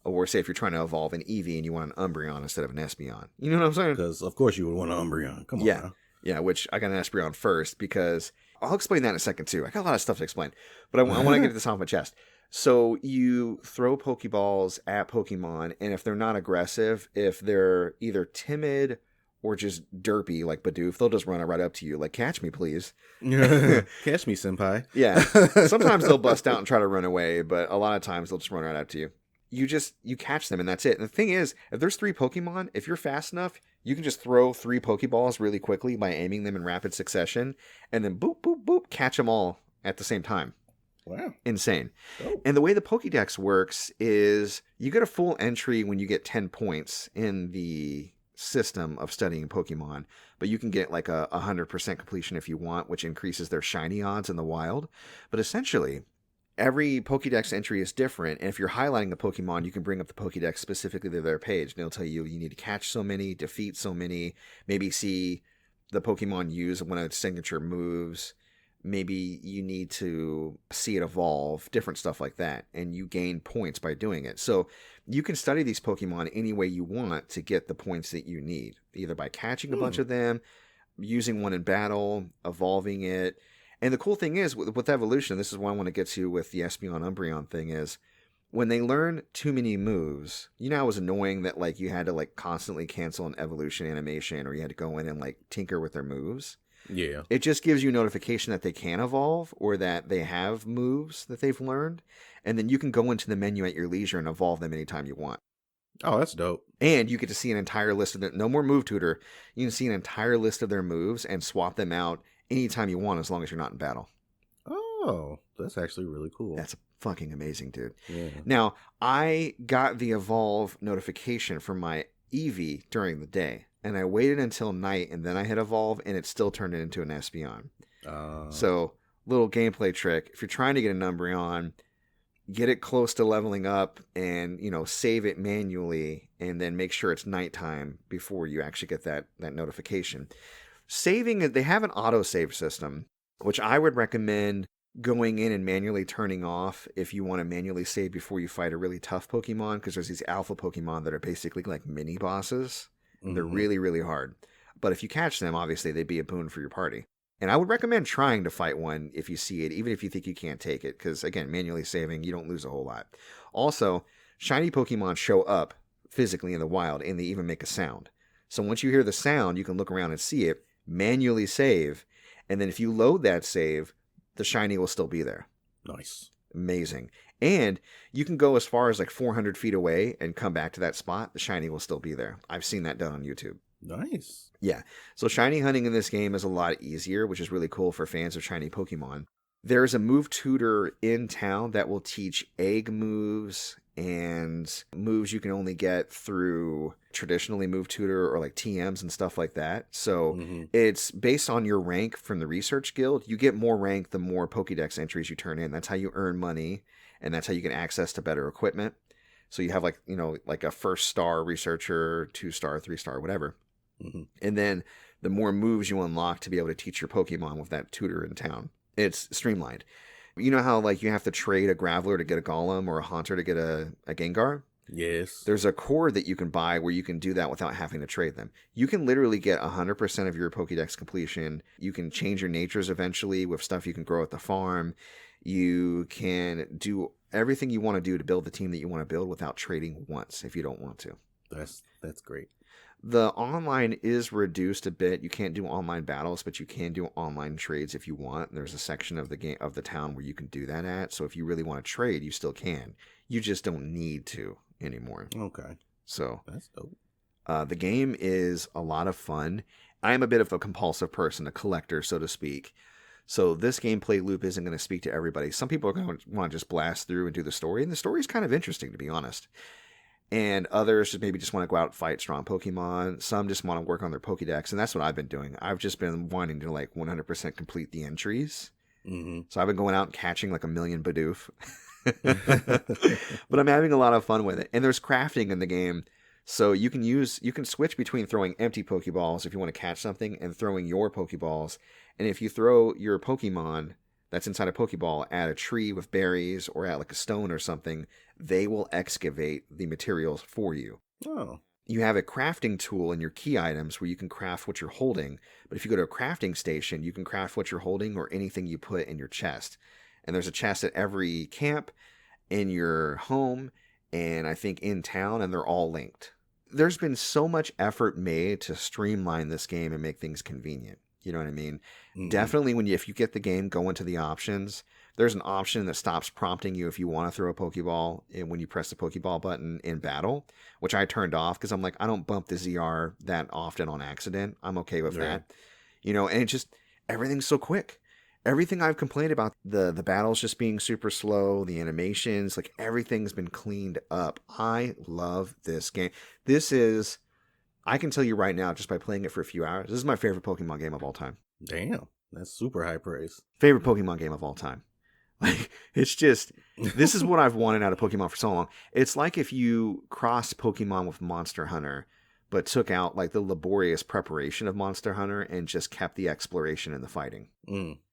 Or say if you're trying to evolve an Eevee and you want an Umbreon instead of an Espeon. You know what I'm saying? Because, of course, you would want an Umbreon. Come on now. Yeah, which I got an Espeon first because I'll explain that in a second too. I got a lot of stuff to explain, but I want to get this off my chest. So you throw Pokeballs at Pokemon, and if they're not aggressive, if they're either timid or just derpy like Bidoof, they'll just run right up to you like, catch me, please. Catch me, senpai. Yeah. Sometimes they'll bust out and try to run away, but a lot of times they'll just run right up to you. You catch them and that's it. And the thing is, if there's 3 Pokemon, if you're fast enough, you can just throw 3 Pokeballs really quickly by aiming them in rapid succession and then boop, boop, boop, catch them all at the same time. Wow. Insane. Oh. And the way the Pokédex works is you get a full entry when you get 10 points in the system of studying Pokemon, but you can get like a 100% completion if you want, which increases their shiny odds in the wild. But essentially, every Pokédex entry is different, and if you're highlighting the Pokemon, you can bring up the Pokédex specifically to their page, and it'll tell you need to catch so many, defeat so many, maybe see the Pokemon use one of its signature moves, maybe you need to see it evolve, different stuff like that, and you gain points by doing it. So you can study these Pokemon any way you want to get the points that you need, either by catching a bunch of them, using one in battle, evolving it. And the cool thing is, with evolution, this is what I want to get to with the Espeon Umbreon thing, is when they learn too many moves, you know, it was annoying that like you had to like constantly cancel an evolution animation, or you had to go in and like tinker with their moves. Yeah. It just gives you a notification that they can evolve or that they have moves that they've learned. And then you can go into the menu at your leisure and evolve them anytime you want. Oh, that's dope. And you get to see an entire list of them. No more move tutor. You can see an entire list of their moves and swap them out anytime you want, as long as you're not in battle. Oh, that's actually really cool. That's fucking amazing, dude. Yeah. Now, I got the evolve notification from my Eevee during the day, and I waited until night, and then I hit evolve, and it still turned it into an Espeon. So, little gameplay trick. If you're trying to get an Umbreon, get it close to leveling up and, you know, save it manually, and then make sure it's nighttime before you actually get that notification. Saving it, they have an autosave system, which I would recommend going in and manually turning off if you want to manually save before you fight a really tough Pokemon, because there's these alpha Pokemon that are basically like mini bosses. Mm-hmm. They're really, really hard. But if you catch them, obviously they'd be a boon for your party. And I would recommend trying to fight one if you see it, even if you think you can't take it, because again, manually saving, you don't lose a whole lot. Also, shiny Pokemon show up physically in the wild, and they even make a sound. So once you hear the sound, you can look around and see it, manually save, and then if you load that save, the shiny will still be there. Nice. Amazing. And you can go as far as like 400 feet away and come back to that spot. The shiny will still be there. I've seen that done on YouTube. Nice. Yeah. So shiny hunting in this game is a lot easier, which is really cool for fans of shiny Pokemon. There's a move tutor in town that will teach egg moves and moves you can only get through traditionally move tutor or like TMs and stuff like that. So it's based on your rank from the research guild. You get more rank the more Pokédex entries you turn in. That's how you earn money, and that's how you get access to better equipment. So you have like, you know, like a 1st star researcher, 2-star, 3-star, whatever. And then the more moves you unlock to be able to teach your Pokemon with that tutor in town. It's streamlined. You know how like you have to trade a Graveler to get a Golem or a Haunter to get a Gengar? Yes. There's a core that you can buy where you can do that without having to trade them. You can literally get 100% of your Pokédex completion. You can change your natures eventually with stuff you can grow at the farm. You can do everything you want to do to build the team that you want to build without trading once if you don't want to. That's great. The online is reduced a bit. You can't do online battles, but you can do online trades if you want. There's a section of the game of the town where you can do that at. So if you really want to trade, you still can. You just don't need to anymore. Okay. So that's dope. The game is a lot of fun. I am a bit of a compulsive person, a collector, so to speak. So this gameplay loop isn't going to speak to everybody. Some people are going to want to just blast through and do the story, and the story is kind of interesting, to be honest. And others maybe just want to go out and fight strong Pokemon. Some just want to work on their Pokédex, and that's what I've been doing. I've just been wanting to like 100% complete the entries. So I've been going out and catching like 1 million Bidoof. But I'm having a lot of fun with it. And there's crafting in the game. So you can switch between throwing empty Pokeballs if you want to catch something and throwing your Pokeballs. And if you throw your Pokemon that's inside a Pokeball at a tree with berries or at like a stone or something, they will excavate the materials for you. Oh. you have a crafting tool in your key items where you can craft what you're holding. But if you go to a crafting station, you can craft what you're holding or anything you put in your chest. And there's a chest at every camp, in your home, and I think in town, and they're all linked. There's been so much effort made to streamline this game and make things convenient. You know what I mean? Mm-hmm. Definitely if you get the game, go into the options. There's an option that stops prompting you if you want to throw a Pokeball when you press the Pokeball button in battle, which I turned off because I'm like, I don't bump the ZR that often on accident. I'm okay with that. And it just, everything's so quick. Everything I've complained about, the battles just being super slow, the animations, like everything's been cleaned up. I love this game. I can tell you right now, just by playing it for a few hours, this is my favorite Pokemon game of all time. Damn, that's super high praise. Favorite Pokemon game of all time. Like, it's just, this is what I've wanted out of Pokemon for so long. It's like if you crossed Pokemon with Monster Hunter, but took out like the laborious preparation of Monster Hunter and just kept the exploration and the fighting.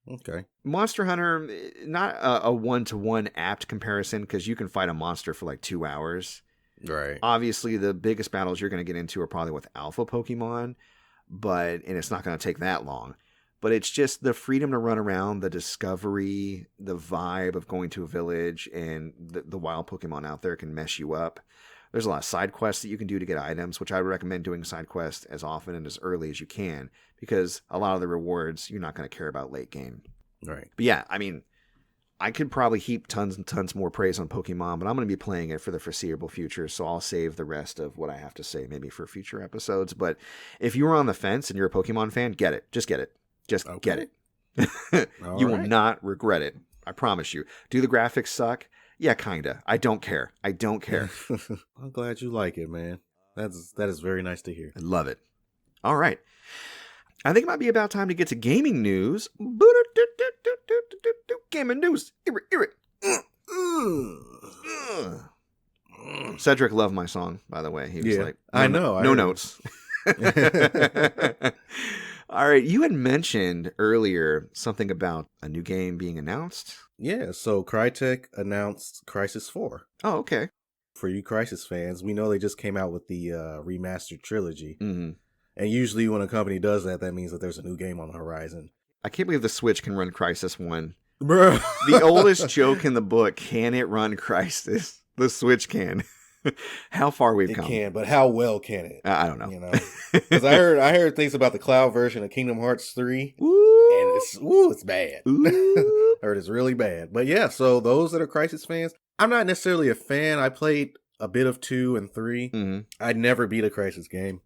Okay. Monster Hunter, not a one-to-one apt comparison, because you can fight a monster for like 2 hours. Right. Obviously, the biggest battles you're going to get into are probably with alpha Pokemon, and it's not going to take that long. But it's just the freedom to run around, the discovery, the vibe of going to a village, and the wild Pokemon out there can mess you up. There's a lot of side quests that you can do to get items, which I would recommend doing side quests as often and as early as you can, because a lot of the rewards you're not going to care about late game. Right. But yeah, I mean, I could probably heap tons and tons more praise on Pokemon, but I'm going to be playing it for the foreseeable future, so I'll save the rest of what I have to say maybe for future episodes. But if you were on the fence and you're a Pokemon fan, get it. Just get it. Just get it. You will not regret it. I promise you. Do the graphics suck? Yeah, kinda. I don't care. I'm glad you like it, man. That is very nice to hear. I love it. All right. I think it might be about time to get to gaming news. Gaming news. Cedric loved my song, by the way. He was like, I know. No notes. All right. You had mentioned earlier something about a new game being announced. Yeah, so Crytek announced Crysis 4. Oh, okay. For you Crysis fans, we know they just came out with the remastered trilogy. Mm-hmm. And usually when a company does that, that means that there's a new game on the horizon. I can't believe the Switch can run Crysis 1. Bro. The oldest joke in the book, can it run Crysis? The Switch can. How far we've come. It can, but how well can it? I don't know. Because I heard things about the cloud version of Kingdom Hearts 3. Ooh. And it's bad. I heard it's really bad. But yeah, so those that are Crysis fans, I'm not necessarily a fan. I played a bit of 2 and 3. Mm-hmm. I'd never beat a Crysis game,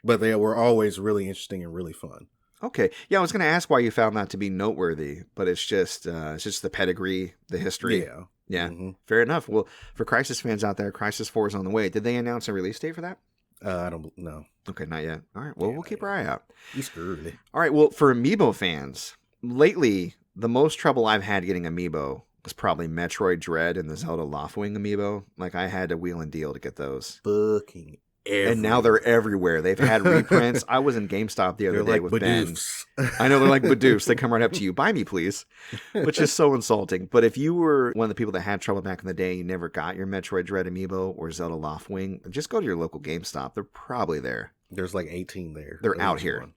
but they were always really interesting and really fun. Okay. Yeah, I was going to ask why you found that to be noteworthy, but it's just the pedigree, the history. Yeah. Yeah. Mm-hmm. Fair enough. Well, for Crysis fans out there, Crysis 4 is on the way. Did they announce a release date for that? I don't know. Okay, not yet. All right. Well, we'll keep our eye out. You screwed it. All right. Well, for Amiibo fans, lately, the most trouble I've had getting Amiibo was probably Metroid Dread and the Zelda Loftwing Amiibo. Like, I had to wheel and deal to get those. Fucking everywhere. And now they're everywhere. They've had reprints. I was in GameStop the other day with Badoofs. Ben. I know, they're like Badoofs. They come right up to you. Buy me, please. Which is so insulting. But if you were one of the people that had trouble back in the day, you never got your Metroid Dread Amiibo or Zelda Loftwing, just go to your local GameStop. They're probably there. There's like 18 there. They're out here.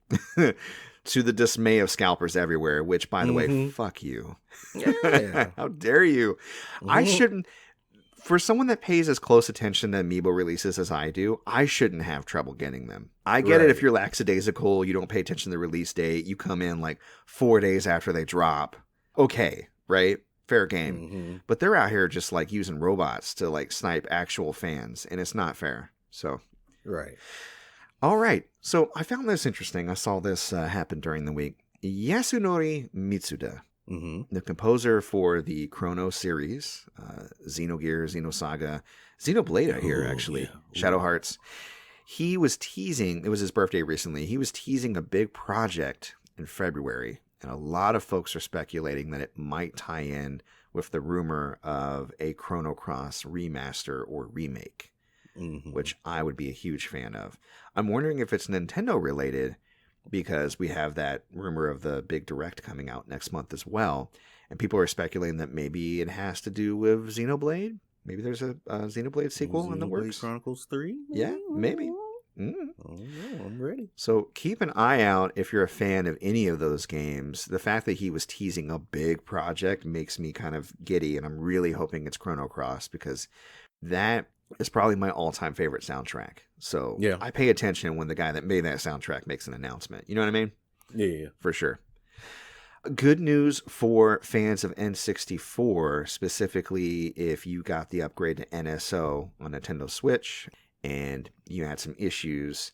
To the dismay of scalpers everywhere, which, by the way, fuck you. Yeah. How dare you? I shouldn't... For someone that pays as close attention to Amiibo releases as I do, I shouldn't have trouble getting them. I get it if you're lackadaisical, you don't pay attention to the release date, you come in like 4 days after they drop. Okay, right? Fair game. Mm-hmm. But they're out here just like using robots to like snipe actual fans, and it's not fair. So, right. All right. So I found this interesting. I saw this happen during the week. Yasunori Mitsuda, the composer for the Chrono series, Xenogear, Xenosaga, Xenoblade here, actually, Shadow Hearts. He was teasing, it was his birthday recently, he was teasing a big project in February, and a lot of folks are speculating that it might tie in with the rumor of a Chrono Cross remaster or remake, which I would be a huge fan of. I'm wondering if it's Nintendo related, because we have that rumor of the big direct coming out next month as well. And people are speculating that maybe it has to do with Xenoblade. Maybe there's a Xenoblade sequel in the works. Chronicles 3? Yeah, maybe. Oh, no, I'm ready. So keep an eye out if you're a fan of any of those games. The fact that he was teasing a big project makes me kind of giddy, and I'm really hoping it's Chrono Cross because that is probably my all-time favorite soundtrack. So yeah. I pay attention when the guy that made that soundtrack makes an announcement. You know what I mean? Yeah. For sure. Good news for fans of N64, specifically if you got the upgrade to NSO on Nintendo Switch and you had some issues.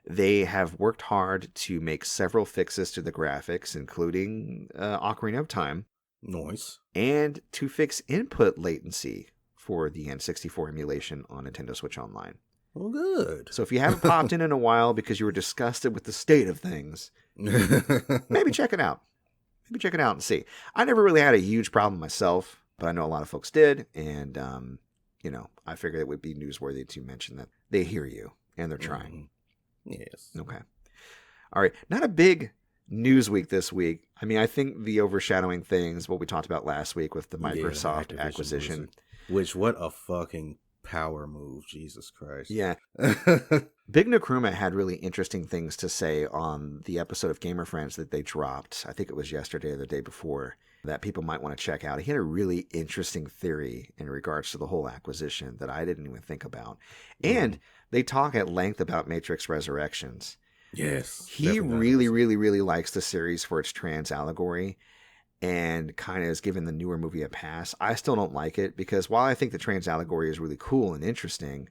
They have worked hard to make several fixes to the graphics, including Ocarina of Time. Nice. And to fix input latency for the N64 emulation on Nintendo Switch Online. Well, good. So if you haven't popped in a while because you were disgusted with the state of things, maybe check it out. Maybe check it out and see. I never really had a huge problem myself, but I know a lot of folks did. And, I figured it would be newsworthy to mention that they hear you and they're trying. Yes. Okay. All right. Not a big news week this week. I mean, I think the overshadowing things, what we talked about last week with the Microsoft acquisition. Which, what a fucking power move. Jesus Christ. Yeah. Big Nkrumah had really interesting things to say on the episode of Gamer Friends that they dropped. I think it was yesterday or the day before that people might want to check out. He had a really interesting theory in regards to the whole acquisition that I didn't even think about. And they talk at length about Matrix Resurrections. Yes. He really, really, really likes the series for its trans allegory and kind of has given the newer movie a pass. I still don't like it because while I think the trans allegory is really cool and interesting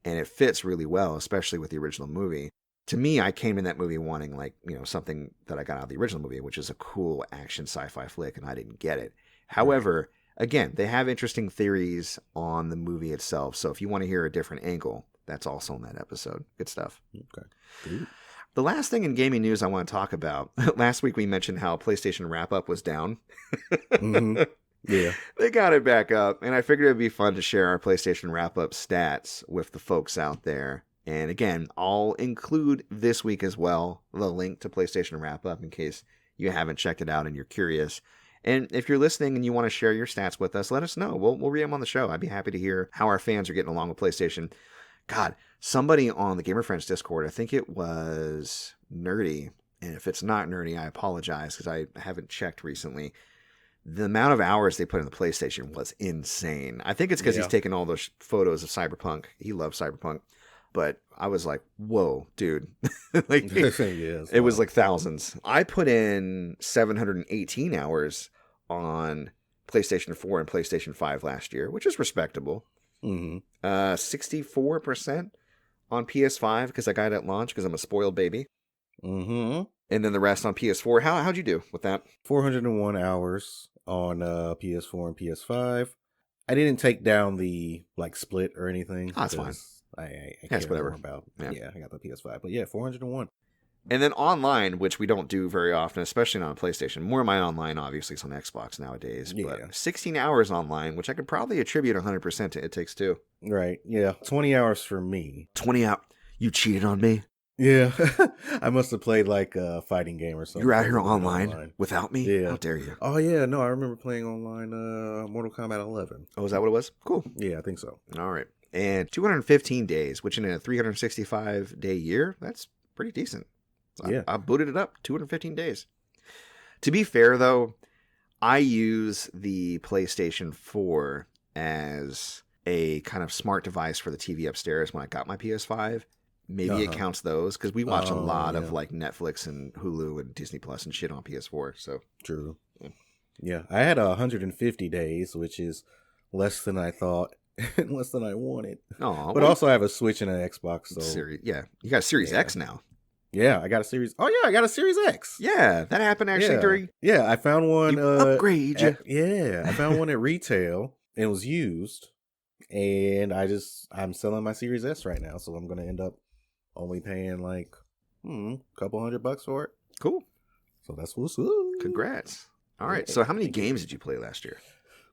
and it fits really well, especially with the original movie, to me, I came in that movie wanting something that I got out of the original movie, which is a cool action sci-fi flick, and I didn't get it. However, again, they have interesting theories on the movie itself. So if you want to hear a different angle, that's also in that episode. Good stuff. Okay. Good. The last thing in gaming news I want to talk about, last week we mentioned how PlayStation Wrap-Up was down. Yeah. They got it back up, and I figured it would be fun to share our PlayStation Wrap-Up stats with the folks out there. And again, I'll include this week as well the link to PlayStation Wrap-Up in case you haven't checked it out and you're curious. And if you're listening and you want to share your stats with us, let us know. We'll read them on the show. I'd be happy to hear how our fans are getting along with PlayStation. God, somebody on the Gamer Friends Discord, I think it was Nerdy, and if it's not Nerdy, I apologize because I haven't checked recently. The amount of hours they put in the PlayStation was insane. I think it's because he's taking all those photos of Cyberpunk. He loves Cyberpunk. But I was like, whoa, dude. It was like thousands. I put in 718 hours on PlayStation 4 and PlayStation 5 last year, which is respectable. 64% on PS5 because I got it at launch because I'm a spoiled baby. And then the rest on PS4. How'd you do with that? 401 hours on PS4 and PS5. I didn't take down the split or anything. Oh, that's fine. I That's care whatever. more about. Yeah, I got the PS5. But yeah, 401. And then online, which we don't do very often, especially not on PlayStation. More of my online, obviously, is on Xbox nowadays. Yeah. But 16 hours online, which I could probably attribute 100% to It Takes Two. Right. Yeah. 20 hours for me. 20 hours. You cheated on me? Yeah. I must have played a fighting game or something. You're out here online without me? Yeah. How dare you? Oh, yeah. No, I remember playing online Mortal Kombat 11. Oh, is that what it was? Cool. Yeah, I think so. All right. And 215 days, which in a 365-day year, that's pretty decent. So yeah. I booted it up, 215 days. To be fair, though, I use the PlayStation 4 as a kind of smart device for the TV upstairs when I got my PS5. Maybe it counts those, because we watch a lot of Netflix and Hulu and Disney Plus and shit on PS4. So true. Yeah, I had 150 days, which is less than I thought. Less than I wanted. But also I have a Switch and an Xbox. So you got a Series X now. Yeah, I got a Series. Oh yeah, I got a Series X. Yeah, that happened actually during. Yeah, I found one. Upgrade. I found one at retail and it was used, and I'm selling my Series S right now, so I'm gonna end up only paying a couple $100 for it. Cool. So that's what's up. Congrats. All right. So how many games did you play last year?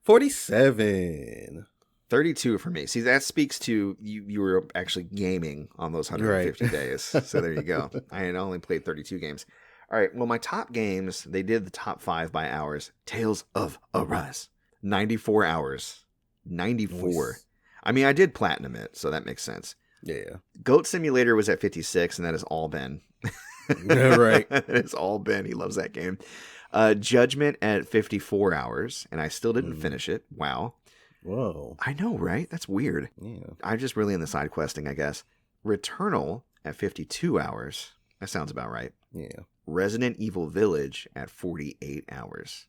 47. 32 for me. See, that speaks to you were actually gaming on those 150 days. So there you go. I had only played 32 games. All right. Well, my top games, they did the top 5 by hours. Tales of Arise. 94 hours. 94. Nice. I mean, I did platinum it, so that makes sense. Yeah. Goat Simulator was at 56, and that is all Ben. Right. It's all Ben. He loves that game. Judgment at 54 hours, and I still didn't finish it. Wow. Whoa. I know, right? That's weird. Yeah. I'm just really in the side questing, I guess. Returnal at 52 hours. That sounds about right. Yeah. Resident Evil Village at 48 hours.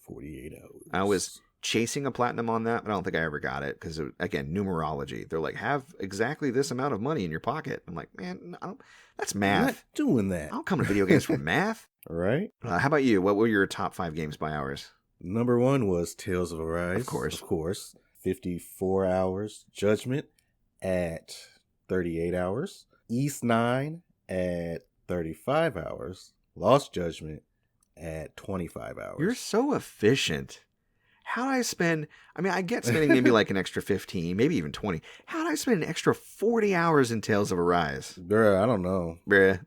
48 hours. I was chasing a platinum on that, but I don't think I ever got it because, again, numerology. They're like, have exactly this amount of money in your pocket. I'm like, man, that's math. I'm not doing that. I don't come to video games for math. Right? How about you? What were your top 5 games by hours? Number 1 was Tales of Arise. Of course. 54 hours. Judgment at 38 hours. East 9 at 35 hours. Lost Judgment at 25 hours. You're so efficient. How did I spend, I get spending maybe like an extra 15, maybe even 20. How did I spend an extra 40 hours in Tales of Arise? Bruh, I don't know. Bruh.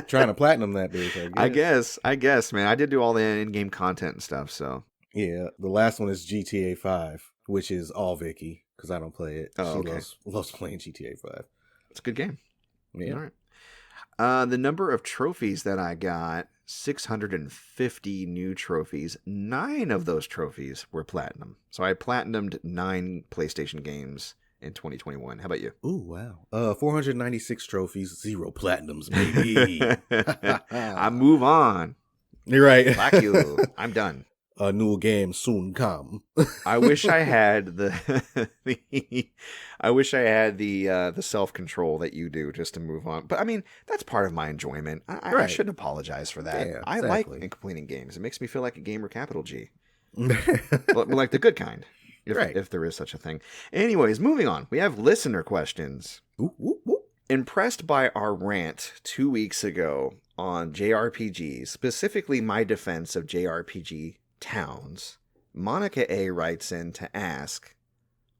Trying to platinum that bitch, I guess, man. I did do all the in-game content and stuff, so. Yeah, the last one is GTA 5, which is all Vicky, because I don't play it. Oh, she okay. loves playing GTA 5. It's a good game. Yeah. All right. The number of trophies that I got, 650 new trophies. 9 of those trophies were platinum. So I platinumed 9 PlayStation games in 2021. How about you? Ooh, wow. 496 trophies, 0 platinums, baby. I move on. You're right. Fuck you. I'm done. A new game soon come. I wish I had the self-control that you do just to move on. But that's part of my enjoyment. I shouldn't apologize for that. Yeah, I exactly. like completing games. It makes me feel like a gamer, capital G. But like the good kind, if there is such a thing. Anyways, moving on. We have listener questions. Ooh, ooh, ooh. Impressed by our rant 2 weeks ago on JRPGs, specifically my defense of JRPG towns, Monica A writes in to ask,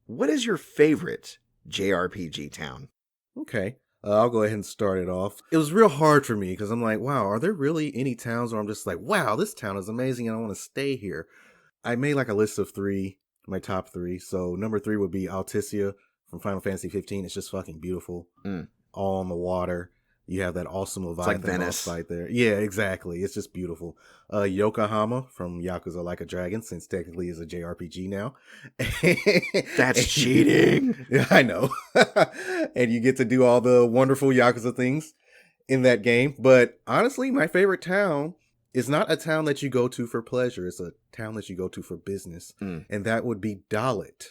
what is your favorite JRPG town? Okay. I'll go ahead and start it off. It was real hard for me because I'm like, wow, are there really any towns where I'm just like, wow, this town is amazing and I want to stay here? I made like a list of 3, my top 3. So number 3 would be Alticia from Final Fantasy 15. It's just fucking beautiful. All on the water. You have that awesome Leviathan like Venice fight there. Yeah, exactly. It's just beautiful. Yokohama from Yakuza Like a Dragon, since technically is a JRPG now. That's cheating. Yeah, I know. And you get to do all the wonderful Yakuza things in that game. But honestly, my favorite town is not a town that you go to for pleasure. It's a town that you go to for business. And that would be Dalit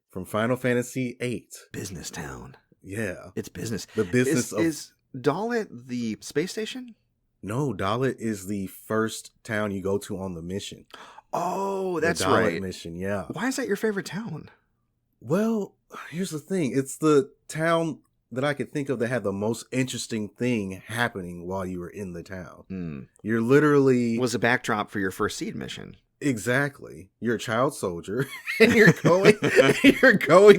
from Final Fantasy VIII. Business town. Yeah. It's business. The business is Dalit the space station? No, Dalit is the first town you go to on the mission. Oh, that's the Dalit right. Mission, yeah. Why is that your favorite town? Well, here's the thing. It's the town that I could think of that had the most interesting thing happening while you were in the town. You're literally... Was a backdrop for your first seed mission. Exactly. You're a child soldier and you're going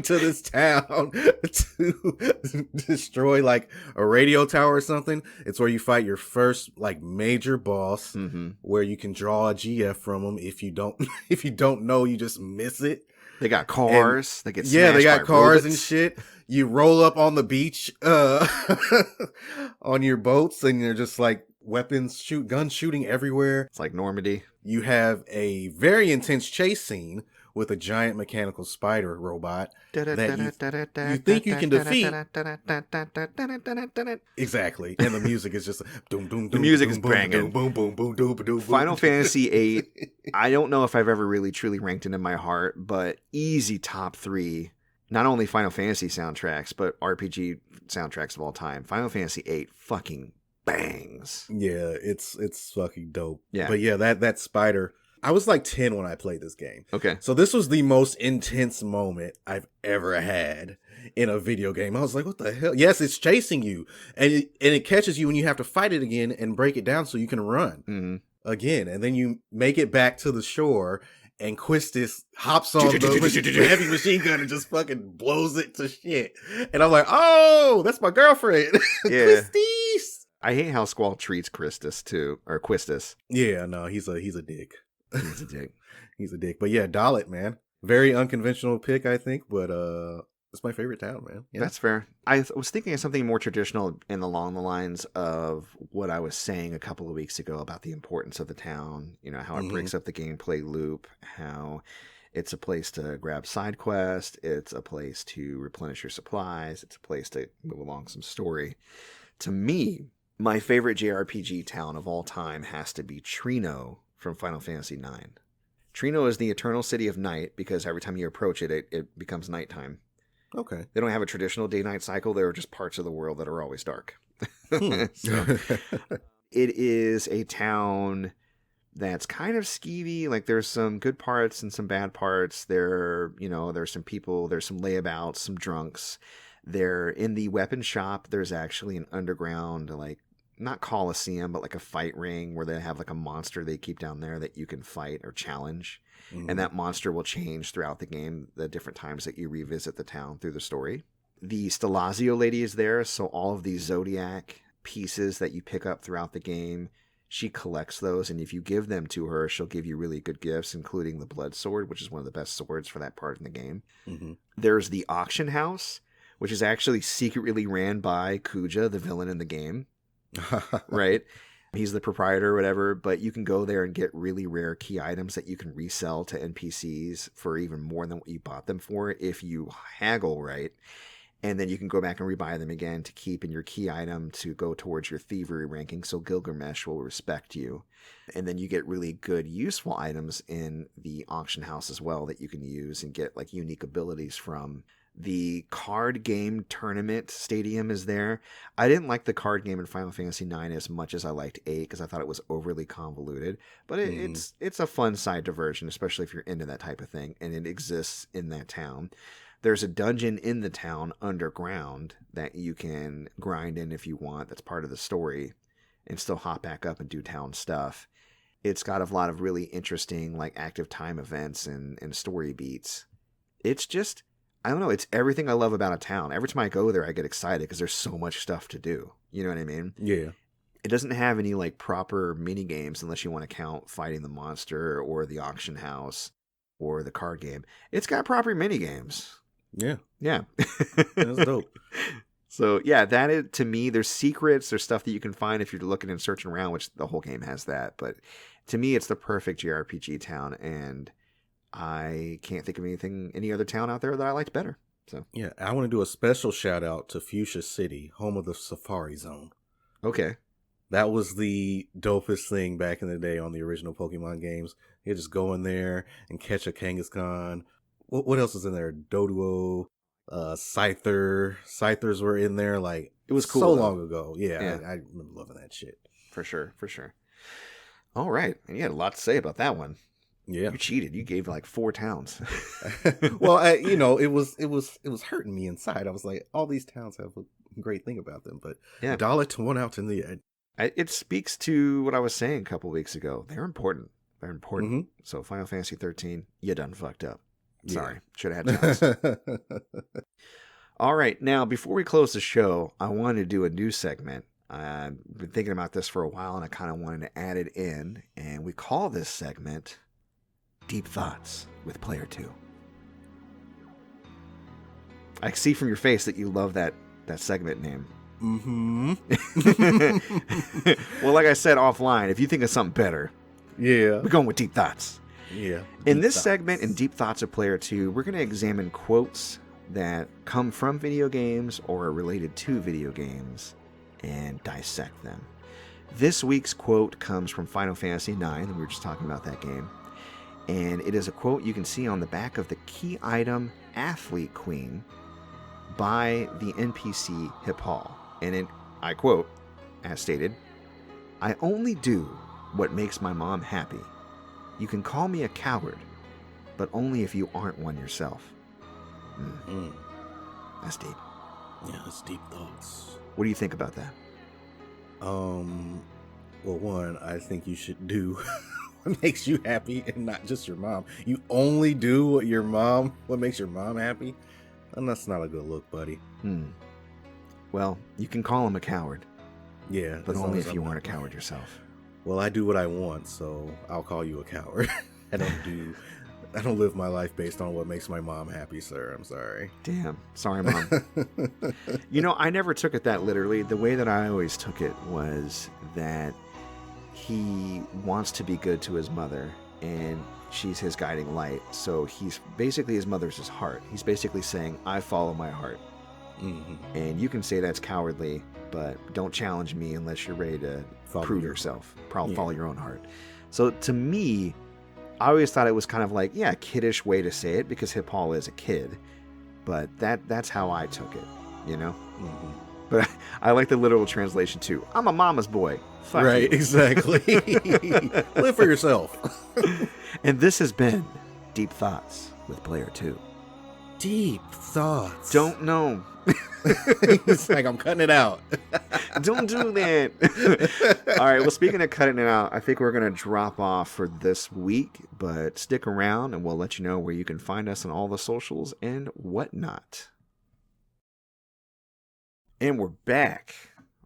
to this town to destroy like a radio tower or something. It's where you fight your first like major boss, where you can draw a GF from them. If you don't know, you just miss it. They got cars. They get they got cars robots and shit. You roll up on the beach on your boats and you're just like guns shooting everywhere. It's like Normandy. You have a very intense chase scene with a giant mechanical spider robot that you think you can defeat. Exactly. And the music is just boom, boom, the music is banging. Boom, boom, boom, boom, boom. Final Fantasy VIII, I don't know if I've ever really truly ranked it in my heart, but easy top 3. Not only Final Fantasy soundtracks, but RPG soundtracks of all time. Final Fantasy VIII fucking bangs. Yeah, it's fucking dope. Yeah. But yeah, that spider. I was like 10 when I played this game. Okay. So this was the most intense moment I've ever had in a video game. I was like, what the hell? Yes, it's chasing you. And it catches you and you have to fight it again and break it down so you can run again. And then you make it back to the shore and Quistis hops on the heavy machine gun and just fucking blows it to shit. And I'm like, oh, that's my girlfriend. Yeah. Quistis. I hate how Squall treats Quistis too, or Quistis. Yeah, no, he's a dick. He's a dick. He's a dick. But yeah, Dalit, man. Very unconventional pick, I think, but It's my favorite town, man. Yeah. That's fair. I was thinking of something more traditional and along the lines of what I was saying a couple of weeks ago about the importance of the town, how it breaks up the gameplay loop, how it's a place to grab side quests, it's a place to replenish your supplies, it's a place to move along some story. To me, my favorite JRPG town of all time has to be Trino from Final Fantasy IX. Trino is the eternal city of night because every time you approach it, it becomes nighttime. Okay. They don't have a traditional day-night cycle. There are just parts of the world that are always dark. So, it is a town that's kind of skeevy. Like, there's some good parts and some bad parts. There's some people, there's some layabouts, some drunks. They're in the weapon shop. There's actually an underground, like, not coliseum, but like a fight ring where they have like a monster they keep down there that you can fight or challenge. And that monster will change throughout the game, the different times that you revisit the town through the story. The Stelazio lady is there, so all of these Zodiac pieces that you pick up throughout the game, she collects those, and if you give them to her, she'll give you really good gifts, including the Blood Sword, which is one of the best swords for that part in the game. There's the auction house, which is actually secretly ran by Kuja, the villain in the game. Right? He's the proprietor or whatever, but you can go there and get really rare key items that you can resell to NPCs for even more than what you bought them for if you haggle right. And then you can go back and rebuy them again to keep in your key item to go towards your thievery ranking, so Gilgamesh will respect you. And then you get really good, useful items in the auction house as well that you can use and get like unique abilities from. The card game tournament stadium is there. I didn't like the card game in Final Fantasy IX as much as I liked 8 because I thought it was overly convoluted. But it's a fun side diversion, especially if you're into that type of thing, and it exists in that town. There's a dungeon in the town underground that you can grind in if you want. That's part of the story, and still hop back up and do town stuff. It's got a lot of really interesting like active time events and story beats. It's just, I don't know, it's everything I love about a town. Every time I go there, I get excited because there's so much stuff to do. You know what I mean? Yeah. It doesn't have any like proper mini games unless you want to count fighting the monster or the auction house or the card game. It's got proper mini games. Yeah. Yeah. That's dope. So yeah, that is, to me, there's secrets, there's stuff that you can find if you're looking and searching around, which the whole game has that. But to me, it's the perfect JRPG town, and I can't think of any other town out there that I liked better. So yeah, I want to do a special shout out to Fuchsia City, home of the Safari Zone. Okay. That was the dopest thing back in the day on the original Pokemon games. You just go in there and catch a Kangaskhan. What else is in there? Doduo, Scyther. Scythers were in there. Like, it was cool so though. Long ago. Yeah. I remember loving that shit. For sure. All right. And you had a lot to say about that one. Yeah. You cheated. You gave like 4 towns. Well, it was hurting me inside. I was like, all these towns have a great thing about them, but yeah, Dalit won out in the end. It speaks to what I was saying a couple weeks ago. They're important. So Final Fantasy 13, you done fucked up. Sorry. Should have had towns. All right. Now, before we close the show, I wanted to do a new segment. I've been thinking about this for a while, and I kind of wanted to add it in. And we call this segment Deep Thoughts with Player 2. I see from your face that you love that segment name. Mm-hmm. Well, like I said offline, if you think of something better, yeah, we're going with Deep Thoughts. Yeah. In this segment, in Deep Thoughts of Player 2, we're going to examine quotes that come from video games or are related to video games and dissect them. This week's quote comes from Final Fantasy IX, and we were just talking about that game. And it is a quote you can see on the back of the key item Athlete Queen by the NPC Hippal. And I quote, as stated, "I only do what makes my mom happy. You can call me a coward, but only if you aren't one yourself." That's deep. Yeah, that's deep thoughts. What do you think about that? Well, one, I think you should do what makes you happy and not just your mom. You only do what makes your mom happy? And that's not a good look, buddy. Well, you can call him a coward. Yeah. But only if you aren't a coward yourself. Well, I do what I want, so I'll call you a coward. I don't do I don't live my life based on what makes my mom happy, sir. I'm sorry. Damn. Sorry, Mom. I never took it that literally. The way that I always took it was that he wants to be good to his mother, and she's his guiding light. So he's basically, his mother's his heart. He's basically saying, I follow my heart. Mm-hmm. And you can say that's cowardly, but don't challenge me unless you're ready to prove yourself. Follow your own heart. So to me, I always thought it was kind of like, a kiddish way to say it because Paul is a kid. But that's how I took it, Mm-hmm. But I like the literal translation too. I'm a mama's boy. Fuck right, you. Exactly. Live for yourself. And this has been Deep Thoughts with Player 2. Deep thoughts. Don't know. It's like I'm cutting it out. Don't do that. All right. Well, speaking of cutting it out, I think we're going to drop off for this week, but stick around and we'll let you know where you can find us on all the socials and whatnot. And we're back.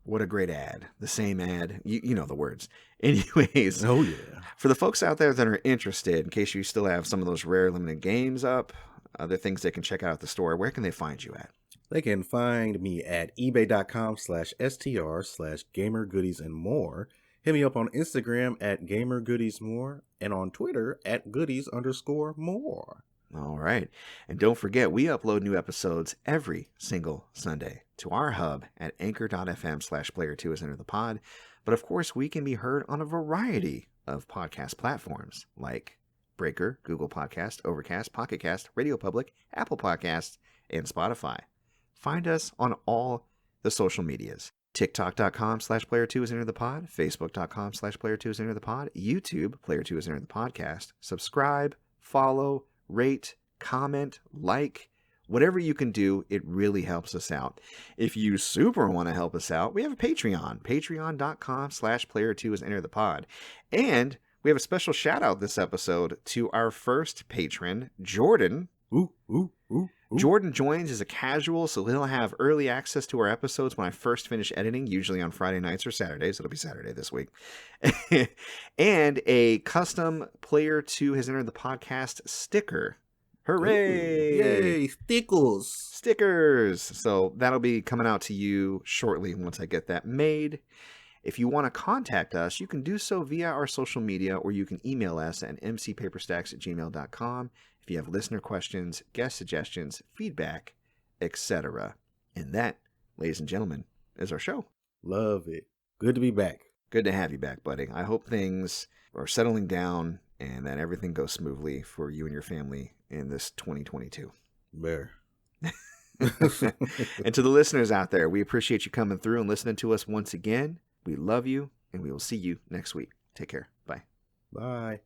What a great ad. The same ad. You know the words. Anyways. Oh, yeah. For the folks out there that are interested, in case you still have some of those rare limited games up, other things they can check out at the store, where can they find you at? They can find me at ebay.com/str/gamergoodies and more. Hit me up on Instagram at gamergoodiesmore and on Twitter at goodies_more. All right. And don't forget, we upload new episodes every single Sunday to our hub at anchor.fm/player2 is enter the pod. But of course, we can be heard on a variety of podcast platforms like Breaker, Google Podcast, Overcast, Pocket Cast, Radio Public, Apple Podcasts, and Spotify. Find us on all the social medias. TikTok.com/player2 is enter the pod, Facebook.com/player2 is enter the pod, YouTube, player2 is enter the podcast. Subscribe, follow, rate, comment, like, whatever you can do, it really helps us out. If you super want to help us out, we have a Patreon, patreon.com/player2 is enter the pod. And we have a special shout out this episode to our first patron, Jordan. Ooh. Jordan joins as a casual, so he'll have early access to our episodes when I first finish editing, usually on Friday nights or Saturdays. It'll be Saturday this week. And a custom Player 2 has entered the podcast sticker. Hooray! Ooh, yay, stickers. So that'll be coming out to you shortly once I get that made. If you want to contact us, you can do so via our social media, or you can email us at mcpaperstacks@gmail.com if you have listener questions, guest suggestions, feedback, etc. And that, ladies and gentlemen, is our show. Love it. Good to be back. Good to have you back, buddy. I hope things are settling down and that everything goes smoothly for you and your family in this 2022. Bear. And to the listeners out there, we appreciate you coming through and listening to us once again. We love you, and we will see you next week. Take care. Bye. Bye.